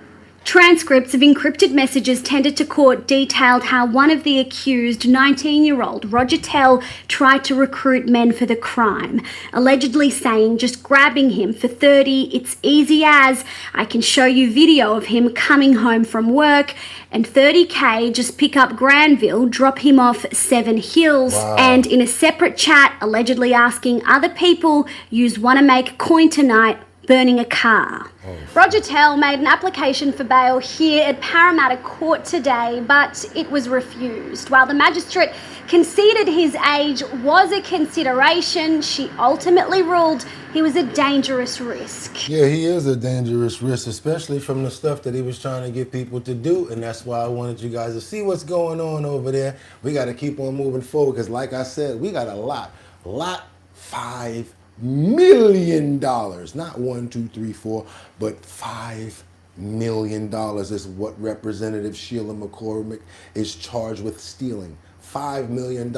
Transcripts of encrypted messages tendered to court detailed how one of the accused, 19-year-old Roger Tell, tried to recruit men for the crime, allegedly saying just grabbing him for 30, it's easy as, I can show you video of him coming home from work, and 30K, just pick up Granville, drop him off 7 Hills, and in a separate chat, allegedly asking other people, use wanna make coin tonight, burning a car. Roger Tell made an application for bail here at Parramatta Court today, but it was refused. While the magistrate conceded his age was a consideration, she ultimately ruled he was a dangerous risk. Yeah, he is a dangerous risk, especially from the stuff that he was trying to get people to do, and that's why I wanted you guys to see what's going on over there. We got to keep on moving forward, because like I said, we got a lot, $5 million, not 1, 2, 3, 4, but $5 million is what Representative Sheila McCormick is charged with stealing. $5 million in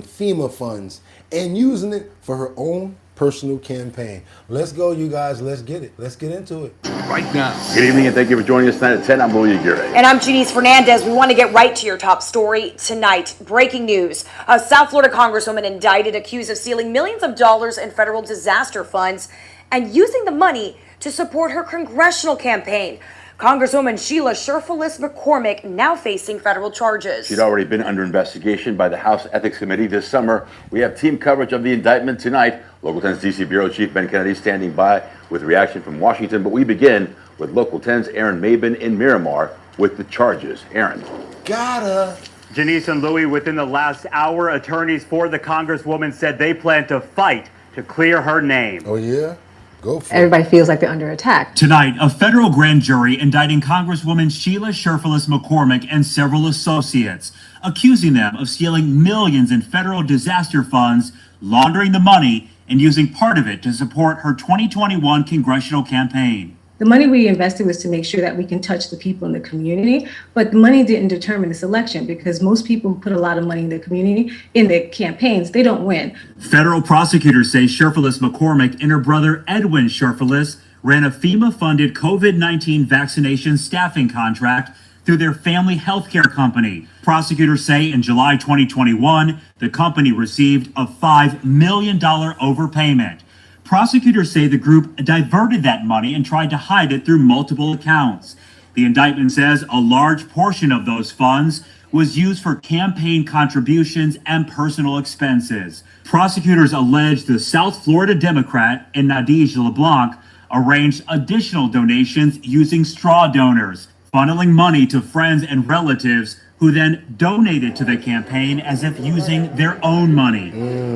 FEMA funds and using it for her own personal campaign. Let's go, you guys. Let's get it. Let's get into it. Right now. Good evening and thank you for joining us tonight at 10. I'm William Aguirre. And I'm Janice Fernandez. We want to get right to your top story tonight. Breaking news. A South Florida congresswoman indicted, accused of stealing millions of dollars in federal disaster funds and using the money to support her congressional campaign. Congresswoman Sheila Sherfulis McCormick now facing federal charges. She'd already been under investigation by the House Ethics Committee this summer. We have team coverage of the indictment tonight. Local 10's DC Bureau Chief Ben Kennedy standing by with reaction from Washington. But we begin with Local 10's Aaron Mabin in Miramar with the charges. Aaron. Gotta. Janice and Louie, within the last hour, attorneys for the Congresswoman said they plan to fight to clear her name. Oh, yeah? Go for Everybody feels like they're under attack. Tonight, a federal grand jury indicting Congresswoman Sheila Sherfulis McCormick and several associates, accusing them of stealing millions in federal disaster funds, laundering the money, and using part of it to support her 2021 congressional campaign. The money we invested was to make sure that we can touch the people in the community, but the money didn't determine this election because most people put a lot of money in the community, in their campaigns, they don't win. Federal prosecutors say Sherfulis McCormick and her brother Edwin Sherfulis ran a FEMA-funded COVID-19 vaccination staffing contract through their family healthcare company. Prosecutors say in July 2021, the company received a $5 million overpayment. Prosecutors say the group diverted that money and tried to hide it through multiple accounts. The indictment says a large portion of those funds was used for campaign contributions and personal expenses. Prosecutors allege the South Florida Democrat and Nadege LeBlanc arranged additional donations using straw donors, funneling money to friends and relatives who then donated to the campaign as if using their own money.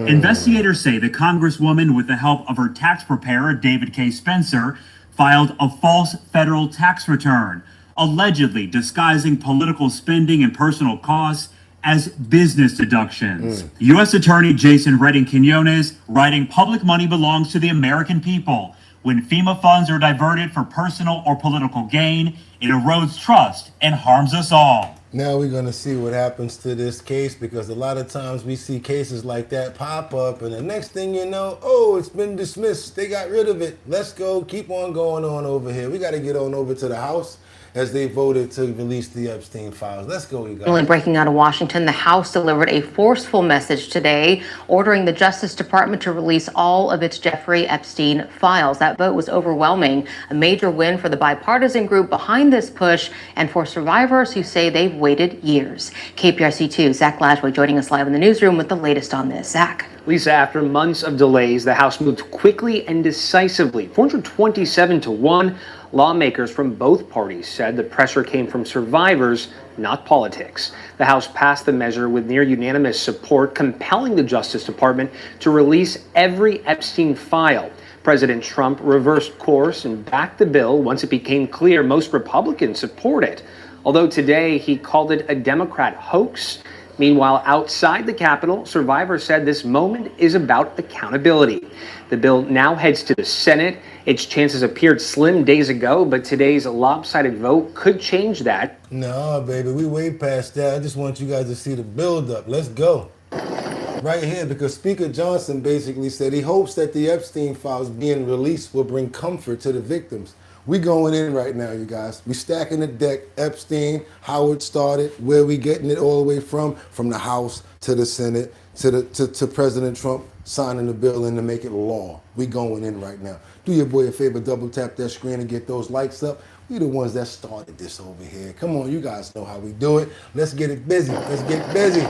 Investigators say the Congresswoman, with the help of her tax preparer, David K. Spencer, filed a false federal tax return, allegedly disguising political spending and personal costs as business deductions. U.S. Attorney Jason Redding Quinones writing, public money belongs to the American people. When FEMA funds are diverted for personal or political gain, it erodes trust and harms us all. Now we're going to see what happens to this case, because a lot of times we see cases like that pop up and the next thing you know, oh, it's been dismissed. They got rid of it. Let's go. Keep on going on over here. We got to get on over to the House as they voted to release the Epstein files. Let's go, you guys. Breaking out of Washington, the House delivered a forceful message today, ordering the Justice Department to release all of its Jeffrey Epstein files. That vote was overwhelming, a major win for the bipartisan group behind this push and for survivors who say they've waited years. KPRC2, Zach Lashway joining us live in the newsroom with the latest on this. Zach. Lisa, after months of delays, the House moved quickly and decisively, 427-1. Lawmakers from both parties said the pressure came from survivors, not politics. The House passed the measure with near unanimous support, compelling the Justice Department to release every Epstein file. President Trump reversed course and backed the bill once it became clear most Republicans support it. Although today he called it a Democrat hoax. Meanwhile, outside the Capitol, survivors said this moment is about accountability. The bill now heads to the Senate. Its chances appeared slim days ago, but today's lopsided vote could change that. No, baby, we way past that. I just want you guys to see the build-up. Let's go. Right here, because Speaker Johnson basically said he hopes that the Epstein files being released will bring comfort to the victims. We going in right now, you guys. We stacking the deck. Epstein, how it started, where we getting it all the way from the House to the Senate to President Trump signing the bill and to make it law. We going in right now. Do your boy a favor, double tap that screen and get those likes up. We the ones that started this over here. Come on, you guys know how we do it. Let's get it busy. Let's get busy.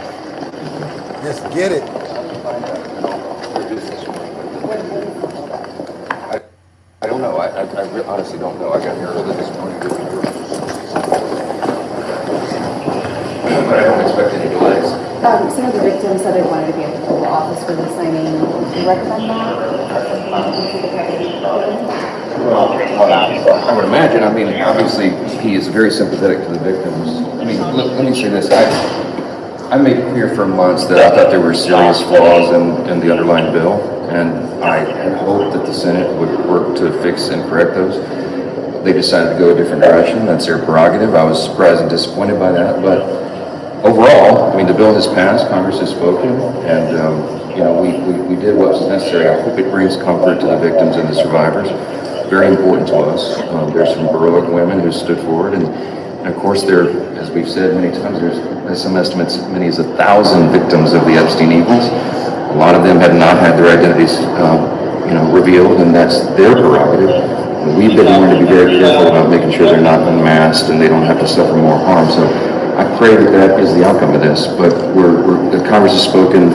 Let's get it. I don't know. I honestly don't know. I got here early this morning. But I don't expect any delays. Some of the victims said they wanted to be at the full office for the signing. Do you recommend Well, I would imagine. I mean, obviously, he is very sympathetic to the victims. I mean, let me say this. I made it clear for months that I thought there were serious flaws in the underlying bill, and I had hoped that the Senate would work to fix and correct those. They decided to go a different direction. That's their prerogative. I was surprised and disappointed by that, but overall, I mean, the bill has passed. Congress has spoken, and you know, we did what was necessary. I hope it brings comfort to the victims and the survivors. Very important to us. There's some heroic women who stood forward, and of course, there, as we've said many times, there's some estimates as many as 1,000 victims of the Epstein eagles. A lot of them had not had their identities, revealed, and that's their prerogative. And we've been wanting to be very careful about making sure they're not unmasked and they don't have to suffer more harm. So I pray that that is the outcome of this. But the Congress has spoken.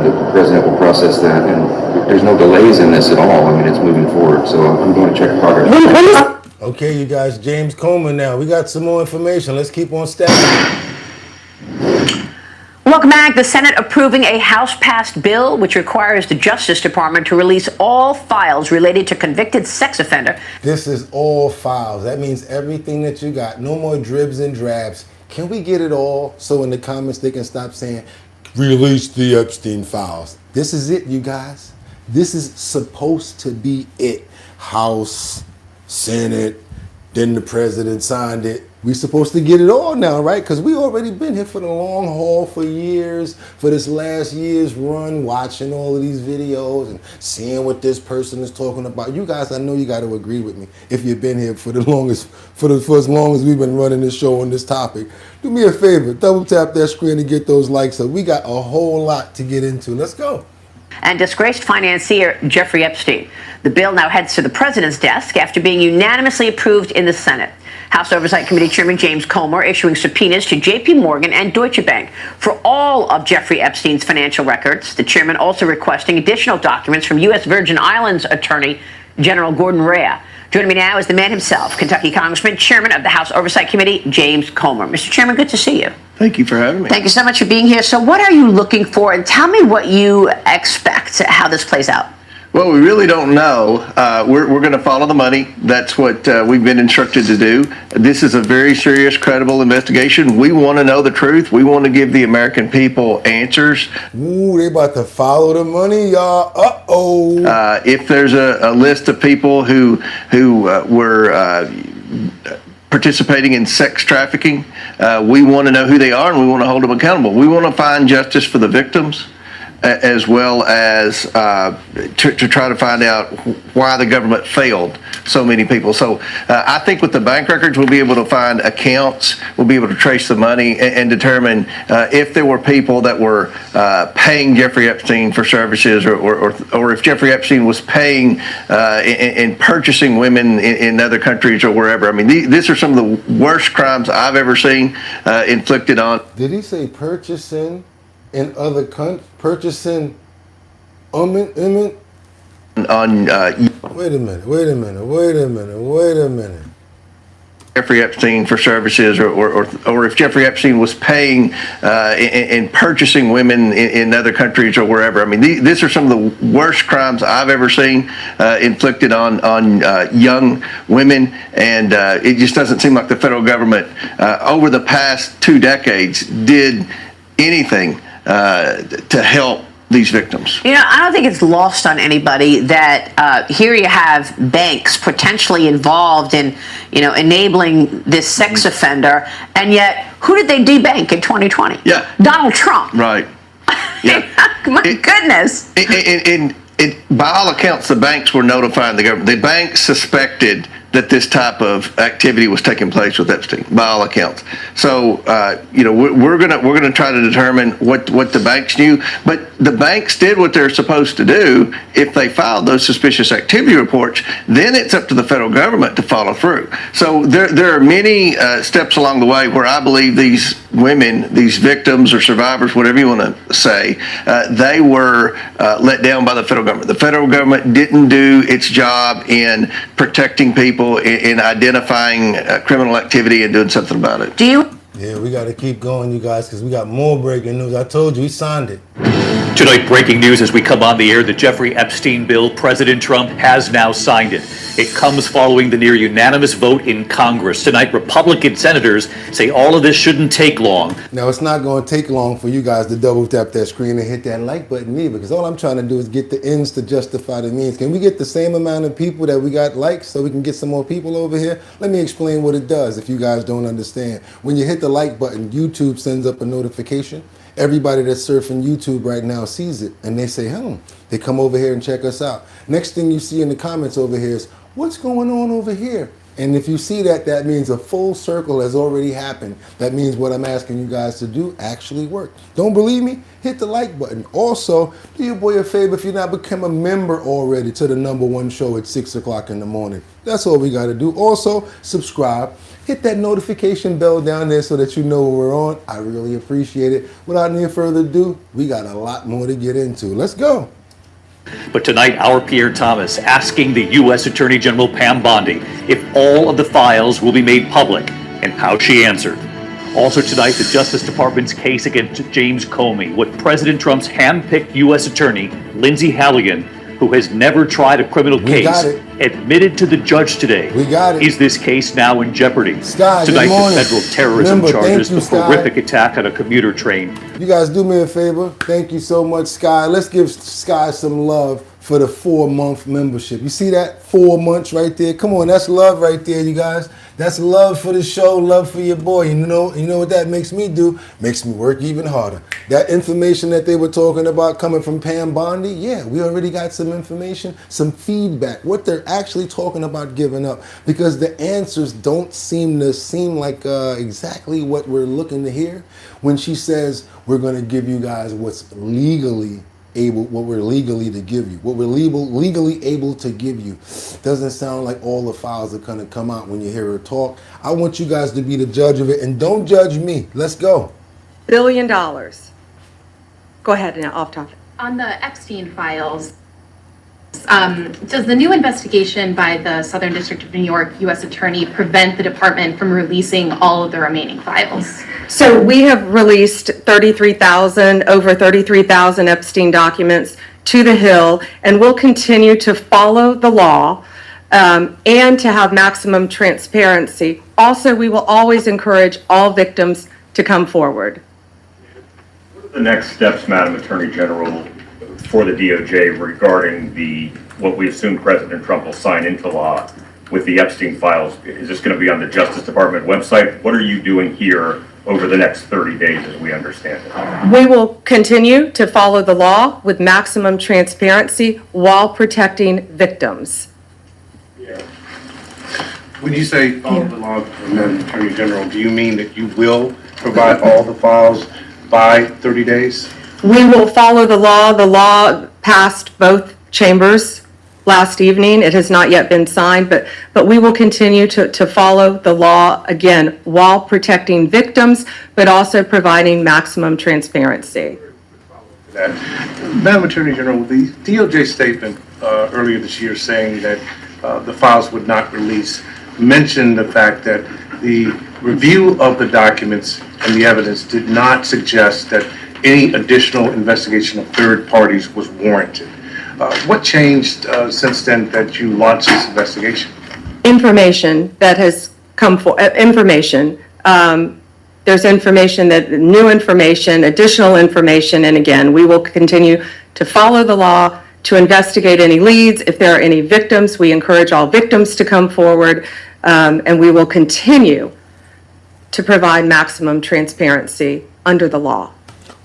The president will process that, and there's no delays in this at all. I mean, it's moving forward. So I'm going to check progress. Okay, you guys, James Coleman now. We got some more information. Let's keep on stacking. Welcome back. The Senate approving a House-passed bill which requires the Justice Department to release all files related to convicted sex offender. This is all files. That means everything that you got. No more dribs and drabs. Can we get it all so in the comments they can stop saying, release the Epstein files? This is it, you guys. This is supposed to be it. House, Senate, Then the president signed it. We supposed to get it all now, right? Because we already been here for the long haul for years, for this last year's run, watching all of these videos and seeing what this person is talking about. You guys, I know you got to agree with me if you've been here for the longest, for as long as we've been running this show on this topic. Do me a favor, double tap that screen and get those likes up. We got a whole lot to get into. Let's go. And disgraced financier Jeffrey Epstein. The bill now heads to the president's desk after being unanimously approved in the Senate. House Oversight Committee Chairman James Comer issuing subpoenas to J.P. Morgan and Deutsche Bank for all of Jeffrey Epstein's financial records. The chairman also requesting additional documents from U.S. Virgin Islands Attorney General Gordon Rea. Joining me now is the man himself, Kentucky Congressman, Chairman of the House Oversight Committee, James Comer. Mr. Chairman, good to see you. Thank you for having me. Thank you so much for being here. So what are you looking for? And tell me what you expect, how this plays out. Well, we really don't know. We're going to follow the money. That's what we've been instructed to do. This is a very serious, credible investigation. We want to know the truth. We want to give the American people answers. Ooh, they about to follow the money, y'all. Uh-oh. If there's a list of people who were participating in sex trafficking, we want to know who they are and we want to hold them accountable. We want to find justice for the victims, as well as to try to find out why the government failed so many people. So I think with the bank records, we'll be able to find accounts, we'll be able to trace the money and determine if there were people that were paying Jeffrey Epstein for services, or if Jeffrey Epstein was paying and purchasing women in other countries or wherever. I mean, these are some of the worst crimes I've ever seen inflicted on. Did he say purchasing? In other countries, purchasing on wait a minute. Jeffrey Epstein for services, or if Jeffrey Epstein was paying and purchasing women in other countries or wherever. I mean, these are some of the worst crimes I've ever seen inflicted on young women, and it just doesn't seem like the federal government over the past 2 decades did anything to help these victims. You know, I don't think it's lost on anybody that here you have banks potentially involved in, enabling this sex offender, and yet who did they debank in 2020? Yeah, Donald Trump. Right. Yeah. My goodness. And by all accounts, the banks were notifying the government. The banks suspected that this type of activity was taking place with Epstein, by all accounts. So, we're gonna try to determine what the banks knew. But the banks did what they're supposed to do. If they filed those suspicious activity reports, then it's up to the federal government to follow through. So there are many steps along the way where I believe these women, these victims or survivors, whatever you want to say, they were let down by the federal government. The federal government didn't do its job in protecting people, in identifying criminal activity and doing something about it. Yeah, we got to keep going, you guys, because we got more breaking news. I told you, he signed it. Tonight, breaking news as we come on the air, the Jeffrey Epstein Bill, President Trump has now signed it. It comes following the near unanimous vote in Congress. Tonight, Republican senators say all of this shouldn't take long. Now, it's not going to take long for you guys to double tap that screen and hit that like button either, because all I'm trying to do is get the ends to justify the means. Can we get the same amount of people that we got likes so we can get some more people over here? Let me explain what it does if you guys don't understand. When you hit the like button, YouTube sends up a notification. Everybody that's surfing YouTube right now sees it, and they say, they come over here and check us out. Next thing you see in the comments over here is, what's going on over here? And if you see that, that means a full circle has already happened. That means what I'm asking you guys to do actually worked. Don't believe me? Hit the like button. Also, do your boy a favor if you're not become a member already to the #1 show at 6 o'clock in the morning. That's all we got to do. Also, subscribe. Hit that notification bell down there so that you know when we're on. I really appreciate it. Without any further ado, we got a lot more to get into. Let's go. But tonight, our Pierre Thomas asking the U.S. Attorney General Pam Bondi if all of the files will be made public, and how she answered. Also tonight, the Justice Department's case against James Comey, with President Trump's hand-picked U.S. Attorney, Lindsay Halligan, who has never tried a criminal case, admitted to the judge today. We got it. Is this case now in jeopardy? Sky, tonight, good morning. the federal terrorism Remember, charges thank you, the Sky. horrific attack on a commuter train. You guys do me a favor. Thank you so much, Sky. Let's give Sky some love for the 4-month membership. You see that? 4 months right there. Come on, that's love right there, you guys. That's love for the show, love for your boy. You know what that makes me do? Makes me work even harder. That information that they were talking about coming from Pam Bondi, yeah, we already got some information, some feedback, what they're actually talking about giving up, because the answers don't seem like exactly what we're looking to hear. When she says we're going to give you guys what we're legally to give you, what we're legally able to give you, doesn't sound like all the files are going to come out when you hear her talk. I want you guys to be the judge of it, and don't judge me. Let's go. $1 billion. Go ahead, now, off topic. On the Epstein files, does the new investigation by the Southern District of New York U.S. Attorney prevent the department from releasing all of the remaining files? So we have released over 33,000 Epstein documents to the Hill, and we'll continue to follow the law and to have maximum transparency. Also, we will always encourage all victims to come forward. What are the next steps, Madam Attorney General, for the DOJ regarding what we assume President Trump will sign into law with the Epstein files? Is this going to be on the Justice Department website? What are you doing here over the next 30 days as we understand it? We will continue to follow the law with maximum transparency while protecting victims. When you say follow the law, Madam Attorney General, do you mean that you will provide all the files by 30 days? We will follow the law. The law passed both chambers last evening. It has not yet been signed, but we will continue to follow the law, again, while protecting victims, but also providing maximum transparency. Madam Attorney General, the DOJ statement earlier this year saying that the files would not release mentioned the fact that the review of the documents and the evidence did not suggest that any additional investigation of third parties was warranted. What changed since then that you launched this investigation? Information that has come for information. There's information new information, additional information, and again, we will continue to follow the law, to investigate any leads. If there are any victims, we encourage all victims to come forward, and we will continue to provide maximum transparency under the law.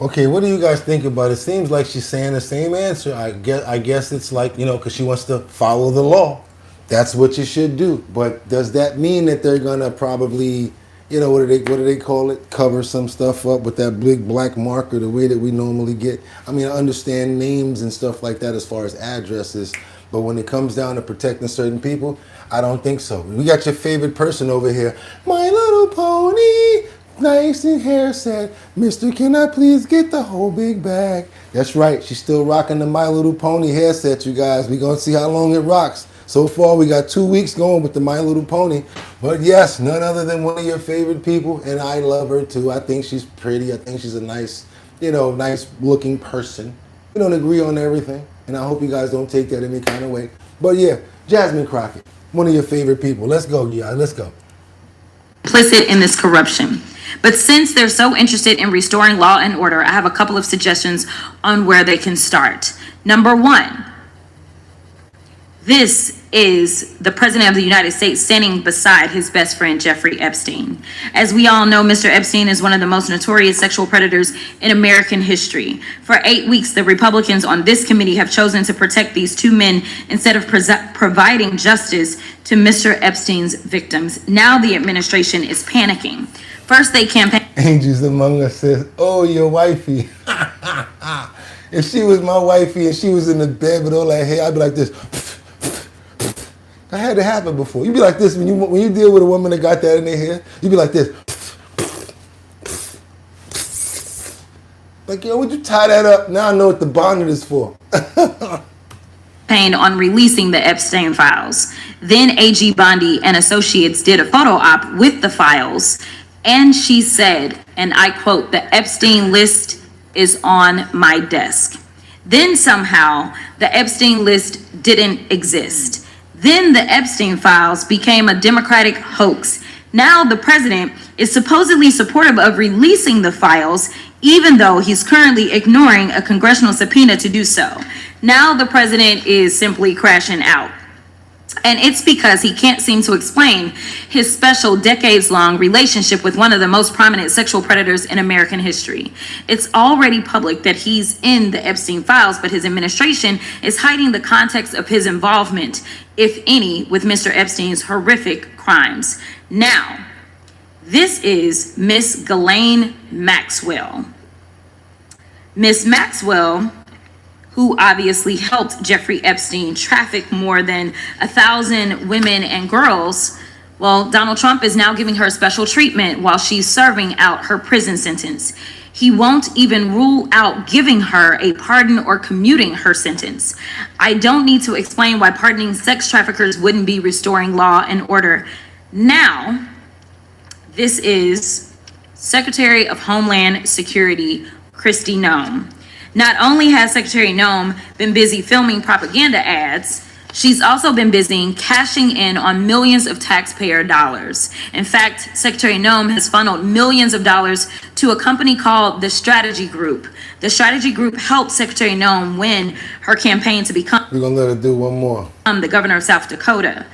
Okay, what do you guys think about it? It seems like she's saying the same answer. I guess it's like, because she wants to follow the law. That's what you should do. But does that mean that they're gonna probably, what do they call it? Cover some stuff up with that big black marker, the way that we normally get. I mean, I understand names and stuff like that as far as addresses, but when it comes down to protecting certain people, I don't think so. We got your favorite person over here, My Little Pony. Nice and hair said, Mister, can I please get the whole big bag? That's right, she's still rocking the My Little Pony hair set, you guys. We're gonna see how long it rocks. So far, we got 2 weeks going with the My Little Pony. But yes, none other than one of your favorite people, and I love her too. I think she's pretty. I think she's a nice, nice looking person. We don't agree on everything, and I hope you guys don't take that any kind of way. But yeah, Jasmine Crockett, one of your favorite people. Let's go, yeah, let's go. Implicit in this corruption. But since they're so interested in restoring law and order, I have a couple of suggestions on where they can start. Number one, this is the President of the United States standing beside his best friend, Jeffrey Epstein. As we all know, Mr. Epstein is one of the most notorious sexual predators in American history. For 8 weeks, the Republicans on this committee have chosen to protect these two men instead of providing justice to Mr. Epstein's victims. Now the administration is panicking. First, they campaigned. Angels Among Us says, oh, your wifey. If she was my wifey and she was in the bed with all that hair, I'd be like this. I had it happen before. You'd be like this when you deal with a woman that got that in their hair. You'd be like this. Like, would you tie that up? Now I know what the bonnet is for. On releasing the Epstein files. Then AG Bondi and Associates did a photo op with the files. And she said, and I quote, the Epstein list is on my desk. Then somehow the Epstein list didn't exist. Then the Epstein files became a Democratic hoax. Now the president is supposedly supportive of releasing the files, even though he's currently ignoring a congressional subpoena to do so. Now the president is simply crashing out. And it's because he can't seem to explain his special decades-long relationship with one of the most prominent sexual predators in American history. It's already public that he's in the Epstein files, but his administration is hiding the context of his involvement, if any, with Mr. Epstein's horrific crimes. Now, this is Miss Ghislaine Maxwell. Miss Maxwell, who obviously helped Jeffrey Epstein traffic more than 1,000 women and girls, well, Donald Trump is now giving her special treatment while she's serving out her prison sentence. He won't even rule out giving her a pardon or commuting her sentence. I don't need to explain why pardoning sex traffickers wouldn't be restoring law and order. Now, this is Secretary of Homeland Security, Kristi Noem. Not only has Secretary Noem been busy filming propaganda ads, she's also been busy cashing in on millions of taxpayer dollars. In fact, Secretary Noem has funneled millions of dollars to a company called the Strategy Group. The Strategy Group helped Secretary Noem win her campaign to become We're going to let her do one more. The governor of South Dakota.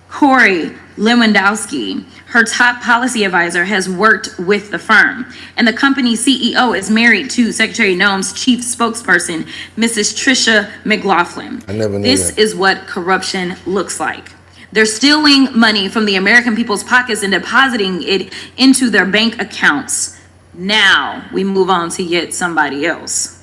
Corey Lewandowski, her top policy advisor, has worked with the firm. And the company's CEO is married to Secretary Noem's chief spokesperson, Mrs. Tricia McLaughlin. I never knew This that. is what corruption looks like. They're stealing money from the American people's pockets and depositing it into their bank accounts. Now we move on to yet somebody else.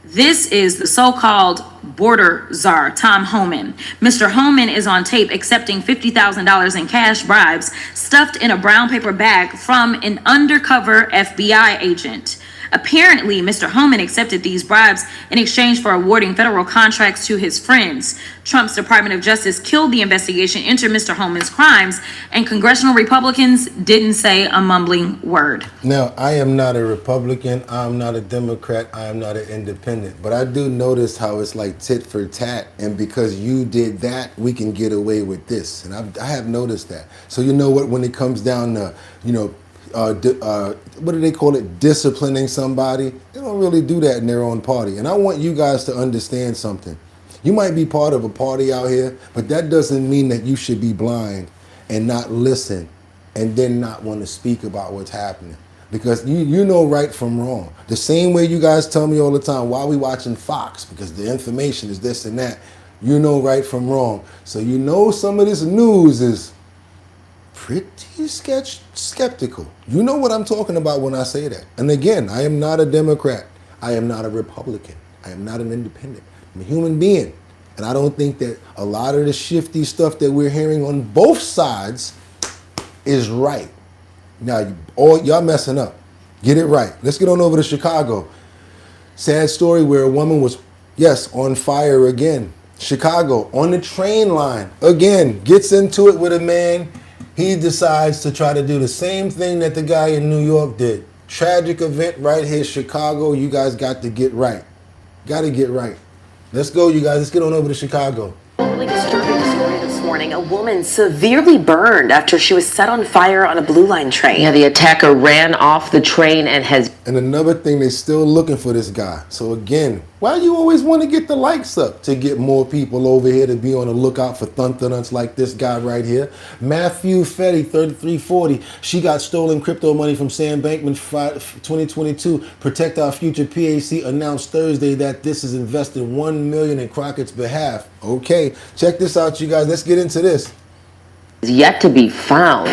This is the so-called border czar, Tom Homan. Mr. Homan is on tape accepting $50,000 in cash bribes stuffed in a brown paper bag from an undercover FBI agent. Apparently, Mr. Homan accepted these bribes in exchange for awarding federal contracts to his friends. Trump's Department of Justice killed the investigation into Mr. Homan's crimes, and congressional Republicans didn't say a mumbling word. Now, I am not a Republican, I'm not a Democrat, I am not an independent, but I do notice how it's like tit for tat, and because you did that, we can get away with this, and I have noticed that. So you know what, when it comes down to, what do they call it, disciplining somebody, they don't really do that in their own party. And I want you guys to understand something. You might be part of a party out here, but that doesn't mean that you should be blind and not listen and then not want to speak about what's happening. Because you know right from wrong. The same way you guys tell me all the time, why are we watching Fox? Because the information is this and that. You know right from wrong. So you know some of this news is pretty skeptical. You know what I'm talking about when I say that. And again, I am not a Democrat. I am not a Republican. I am not an independent. I'm a human being. And I don't think that a lot of the shifty stuff that we're hearing on both sides is right. Now, y'all messing up. Get it right. Let's get on over to Chicago. Sad story where a woman was, yes, on fire again. Chicago, on the train line, again, gets into it with a man. He decides to try to do the same thing that the guy in New York did. Tragic event right here, Chicago. You guys got to get right. Got to get right. Let's go, you guys. Let's get on over to Chicago. Really disturbing story this morning. A woman severely burned after she was set on fire on a Blue Line train. Yeah, the attacker ran off the train and has... And another thing, they're still looking for this guy. So again, why you always want to get the likes up? To get more people over here to be on the lookout for thundernuts like this guy right here. Matthew Fetty, 3340. She got stolen crypto money from Sam Bankman 2022. Protect Our Future PAC announced Thursday that this is invested $1 million in Crockett's behalf. Okay, check this out, you guys. Let's get into this. Yet to be found.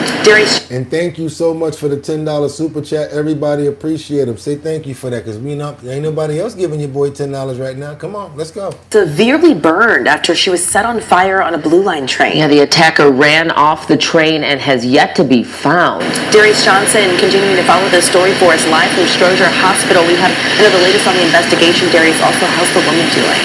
And thank you so much for the $10 super chat. Everybody appreciate them. Say thank you for that, because ain't nobody else giving your boy $10 right now. Come on, let's go. Severely burned after she was set on fire on a Blue Line train. Yeah, the attacker ran off the train and has yet to be found. Darius Johnson continuing to follow this story for us live from Stroger Hospital. We have the latest on the investigation. Darius, also, how's the woman doing?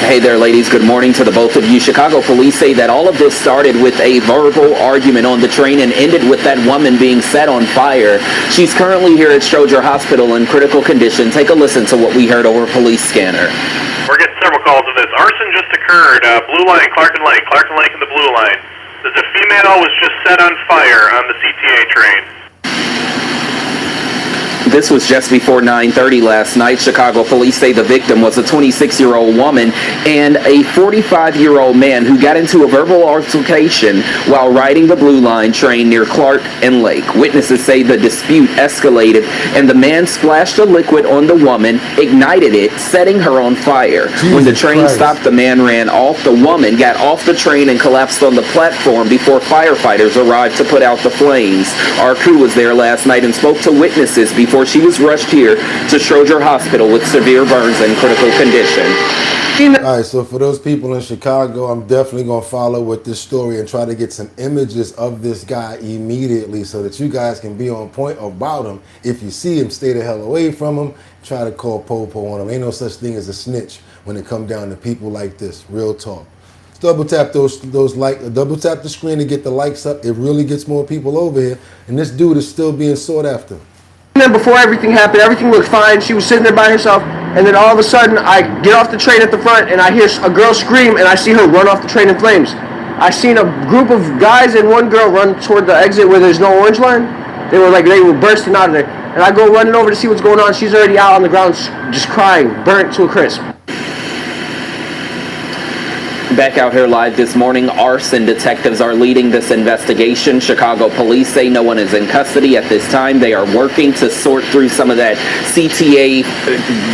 Hey there, ladies. Good morning to the both of you. Chicago police say that all of this started with a verbal argument on the train and ended with that woman being set on fire. She's currently here at Stroger Hospital in critical condition. Take a listen to what we heard over police scanner. We're getting several calls of this. Arson just occurred. Blue Line, Clarkson Lake and the Blue Line. There's a female was just set on fire on the CTA train. This was just before 9:30 last night. Chicago police say the victim was a 26-year-old woman and a 45-year-old man who got into a verbal altercation while riding the Blue Line train near Clark and Lake. Witnesses say the dispute escalated and the man splashed a liquid on the woman, ignited it, setting her on fire. When the train stopped, the man ran off. The woman got off the train and collapsed on the platform before firefighters arrived to put out the flames. Our crew was there last night and spoke to witnesses before she was rushed here to Schroeder Hospital with severe burns and critical condition. All right, so for those people in Chicago, I'm definitely going to follow with this story and try to get some images of this guy immediately so that you guys can be on point about him. If you see him, stay the hell away from him. Try to call po-po on him. Ain't no such thing as a snitch when it come down to people like this. Real talk. Double tap double tap the screen to get the likes up. It really gets more people over here. And this dude is still being sought after. And then before everything happened, everything looked fine. She was sitting there by herself, and then all of a sudden, I get off the train at the front, and I hear a girl scream, and I see her run off the train in flames. I seen a group of guys and one girl run toward the exit where there's no orange line. They were bursting out of there, and I go running over to see what's going on. She's already out on the ground, just crying, burnt to a crisp. Back out here live this morning, arson detectives are leading this investigation. Chicago police say no one is in custody at this time. They are working to sort through some of that CTA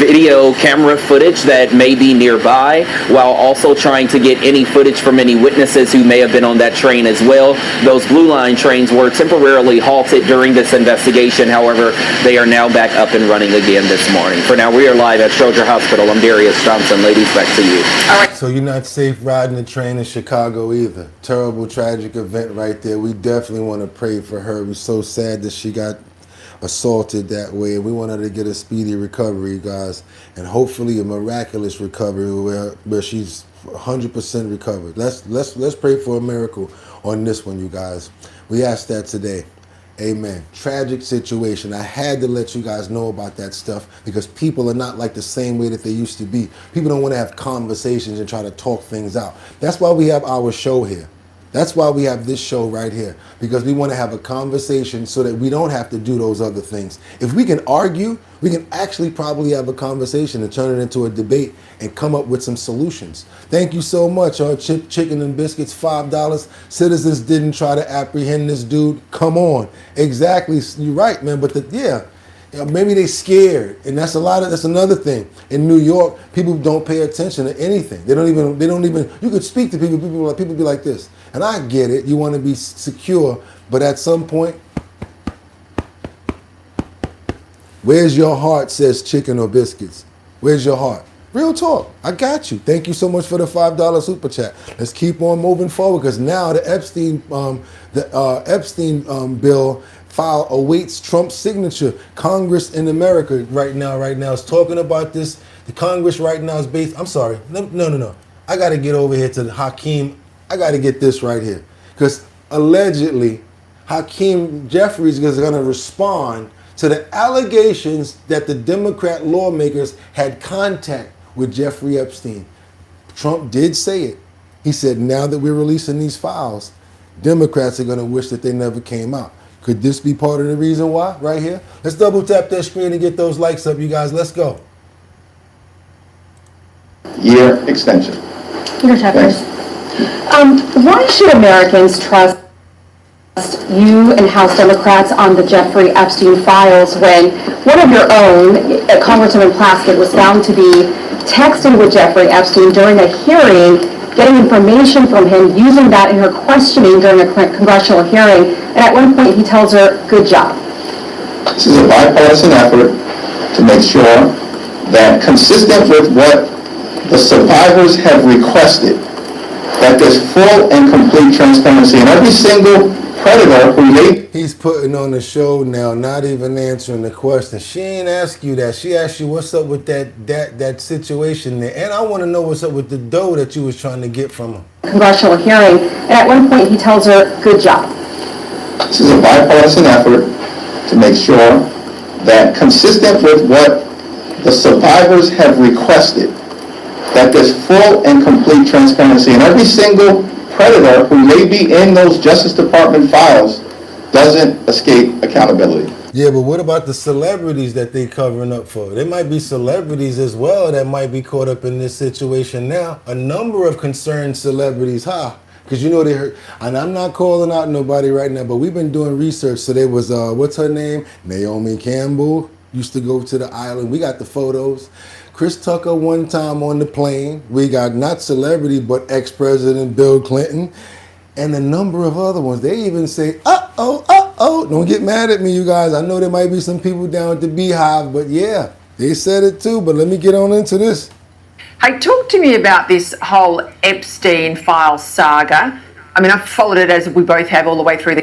video camera footage that may be nearby, while also trying to get any footage from any witnesses who may have been on that train as well. Those Blue Line trains were temporarily halted during this investigation. However, they are now back up and running again this morning. For now, we are live at Schroeder Hospital. I'm Darius Johnson. Ladies, back to you. All right. So you're not safe riding the train in Chicago either. Terrible, tragic event right there. We definitely want to pray for her. We're so sad that she got assaulted that way. We want her to get a speedy recovery, guys, and hopefully a miraculous recovery where she's 100% recovered. Let's pray for a miracle on this one, you guys. We ask that today. Amen. Tragic situation. I had to let you guys know about that stuff because people are not like the same way that they used to be. People don't want to have conversations and try to talk things out. That's why we have our show here. That's why we have this show right here, because we want to have a conversation so that we don't have to do those other things. If we can argue, we can actually probably have a conversation and turn it into a debate and come up with some solutions. Thank you so much. Chicken and biscuits, $5. Citizens didn't try to apprehend this dude. Come on. Exactly. You're right, man. But maybe they scared, and that's another thing. In New York, people don't pay attention to anything. They don't even. You could speak to people. People be like this, and I get it. You want to be secure, but at some point, where's your heart? Says chicken or biscuits. Where's your heart? Real talk. I got you. Thank you so much for the $5 super chat. Let's keep on moving forward because now the Epstein Bill file awaits Trump's signature. Congress in America right now is talking about this. The Congress right now is based. I'm sorry. No. I got to get over here to Hakeem. I got to get this right here because allegedly Hakeem Jeffries is going to respond to the allegations that the Democrat lawmakers had contact with Jeffrey Epstein. Trump did say it. He said, now that we're releasing these files, Democrats are going to wish that they never came out. Could this be part of the reason why? Right here. Let's double tap that screen and get those likes up, you guys. Let's go. Year extension. Why should Americans trust you and House Democrats on the Jeffrey Epstein files when one of your own, Congresswoman Plaskett, was found to be texting with Jeffrey Epstein during a hearing, getting information from him, using that in her questioning during a congressional hearing, and at one point he tells her, good job. This is a bipartisan effort to make sure that, consistent with what the survivors have requested, that there's full and complete transparency in every single predator who they... He's putting on the show now, not even answering the question. She ain't ask you that. She asked you what's up with that situation there. And I want to know what's up with the dough that you was trying to get from him. Congressional hearing, and at one point he tells her, good job. This is a bipartisan effort to make sure that, consistent with what the survivors have requested, that there's full and complete transparency in every single predator who may be in those Justice Department files doesn't escape accountability. Yeah, but what about the celebrities that they covering up for? There might be celebrities as well that might be caught up in this situation now. A number of concerned celebrities, because you know they heard, and I'm not calling out nobody right now, but we've been doing research. So there was, what's her name? Naomi Campbell used to go to the island. We got the photos. Chris Tucker one time on the plane. We got not celebrity, but ex-President Bill Clinton. And a number of other ones. They even say, don't get mad at me, you guys. I know there might be some people down at the Beehive, but yeah, they said it too. But let me get on into this. Hey, talk to me about this whole Epstein file saga. I mean, I've followed it as we both have all the way through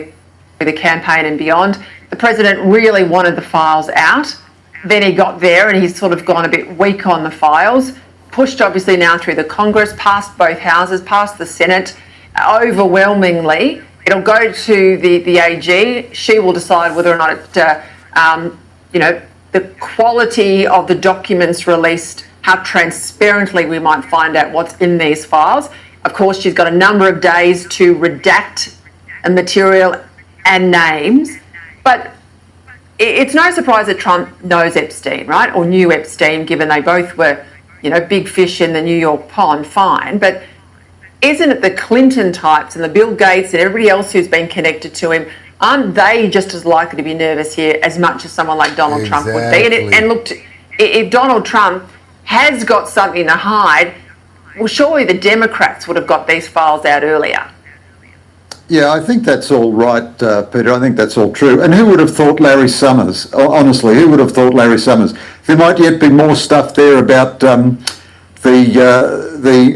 the campaign and beyond. The president really wanted the files out. Then he got there and he's sort of gone a bit weak on the files. Pushed obviously now through the Congress, past both houses, past the Senate. Overwhelmingly, it'll go to the AG. She will decide whether or not it, the quality of the documents released, how transparently we might find out what's in these files. Of course, she's got a number of days to redact a material and names, but it's no surprise that Trump knows Epstein, right? Or knew Epstein, given they both were, big fish in the New York pond, fine. But isn't it the Clinton types and the Bill Gates and everybody else who's been connected to him, aren't they just as likely to be nervous here as much as someone like Donald Trump would be? And look, if Donald Trump has got something to hide, well, surely the Democrats would have got these files out earlier. Yeah, I think that's all right, Peter. I think that's all true. And who would have thought Larry Summers? Honestly, who would have thought Larry Summers? There might yet be more stuff there about the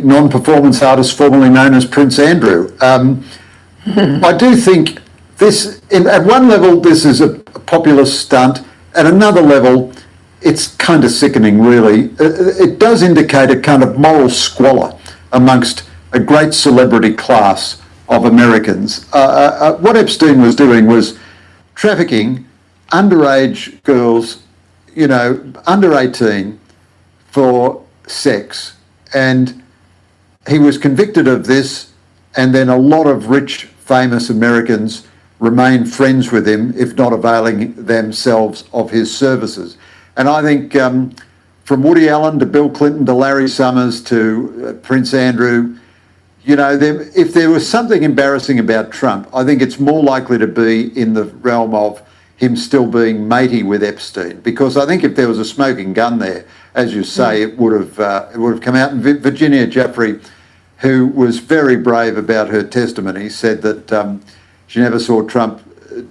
non-performance artist formerly known as Prince Andrew. I do think this, at one level, this is a populist stunt. At another level, it's kind of sickening, really. It does indicate a kind of moral squalor amongst a great celebrity class of Americans. What Epstein was doing was trafficking underage girls, under 18 for sex, and he was convicted of this, and then a lot of rich, famous Americans remained friends with him, if not availing themselves of his services. And I think from Woody Allen to Bill Clinton to Larry Summers to Prince Andrew, if there was something embarrassing about Trump, I think it's more likely to be in the realm of him still being matey with Epstein, because I think if there was a smoking gun there, as you say, it would have come out. And Virginia Jeffrey, who was very brave about her testimony, said that she never saw Trump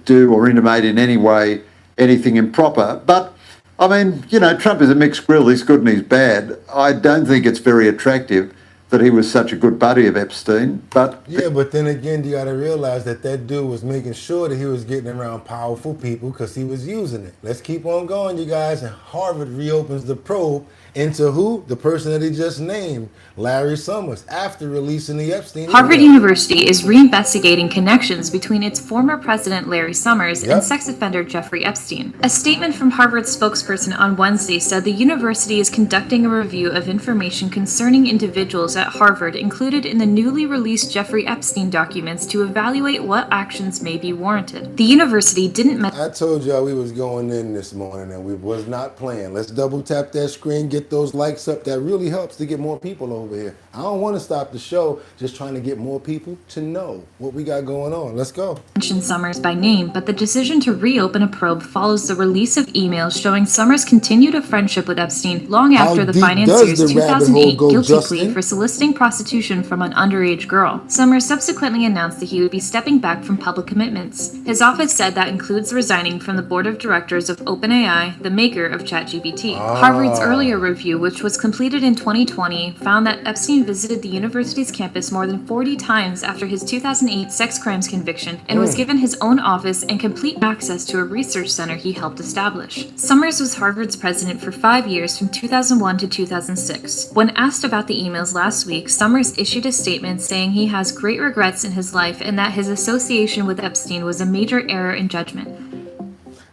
do or intimate in any way anything improper. But I mean, Trump is a mixed grill. He's good and he's bad. I don't think it's very attractive that he was such a good buddy of Epstein, but... Yeah, but then again, you got to realize that dude was making sure that he was getting around powerful people because he was using it. Let's keep on going, you guys. And Harvard reopens the probe into who? The person that he just named, Larry Summers, after releasing the Epstein. Harvard University is reinvestigating connections between its former president Larry Summers and sex offender Jeffrey Epstein. A statement from Harvard's spokesperson on Wednesday said the university is conducting a review of information concerning individuals at Harvard included in the newly released Jeffrey Epstein documents to evaluate what actions may be warranted. The university didn't I told y'all we was going in this morning and we was not playing. Let's double tap that screen, get those likes up. That really helps to get more people over here. I don't want to stop the show, just trying to get more people to know what we got going on. Let's go. Mention Summers by name, but the decision to reopen a probe follows the release of emails showing Summers continued a friendship with Epstein long after the financier's 2008 guilty plea for soliciting prostitution from an underage girl. Summers subsequently announced that he would be stepping back from public commitments. His office said that includes resigning from the board of directors of OpenAI, the maker of ChatGPT. Harvard's earlier review, which was completed in 2020, found that Epstein visited the university's campus more than 40 times after his 2008 sex crimes conviction and was given his own office and complete access to a research center he helped establish. Summers was Harvard's president for 5 years from 2001 to 2006. When asked about the emails last week, Summers issued a statement saying he has great regrets in his life and that his association with Epstein was a major error in judgment.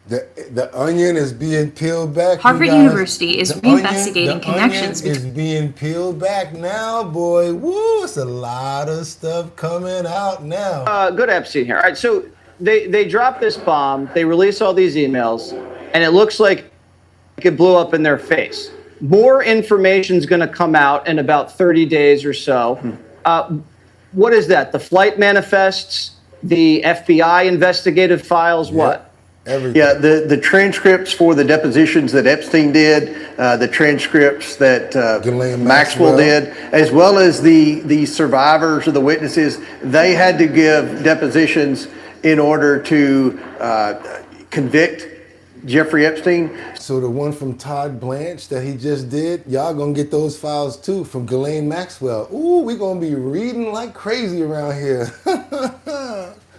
The onion is being peeled back. Harvard University is reinvestigating connections. The onion is being peeled back now, boy. Woo! It's a lot of stuff coming out now. Good Epstein here. All right, so they dropped this bomb, they release all these emails, and it looks like it blew up in their face. More information is going to come out in about 30 days or so. What is that? The flight manifests, the FBI investigative files, what? Everything. Yeah, the transcripts for the depositions that Epstein did, the transcripts that Maxwell did, as well as the survivors or the witnesses, they had to give depositions in order to convict Jeffrey Epstein. So the one from Todd Blanche that he just did, y'all gonna get those files too from Ghislaine Maxwell. Ooh, we gonna be reading like crazy around here.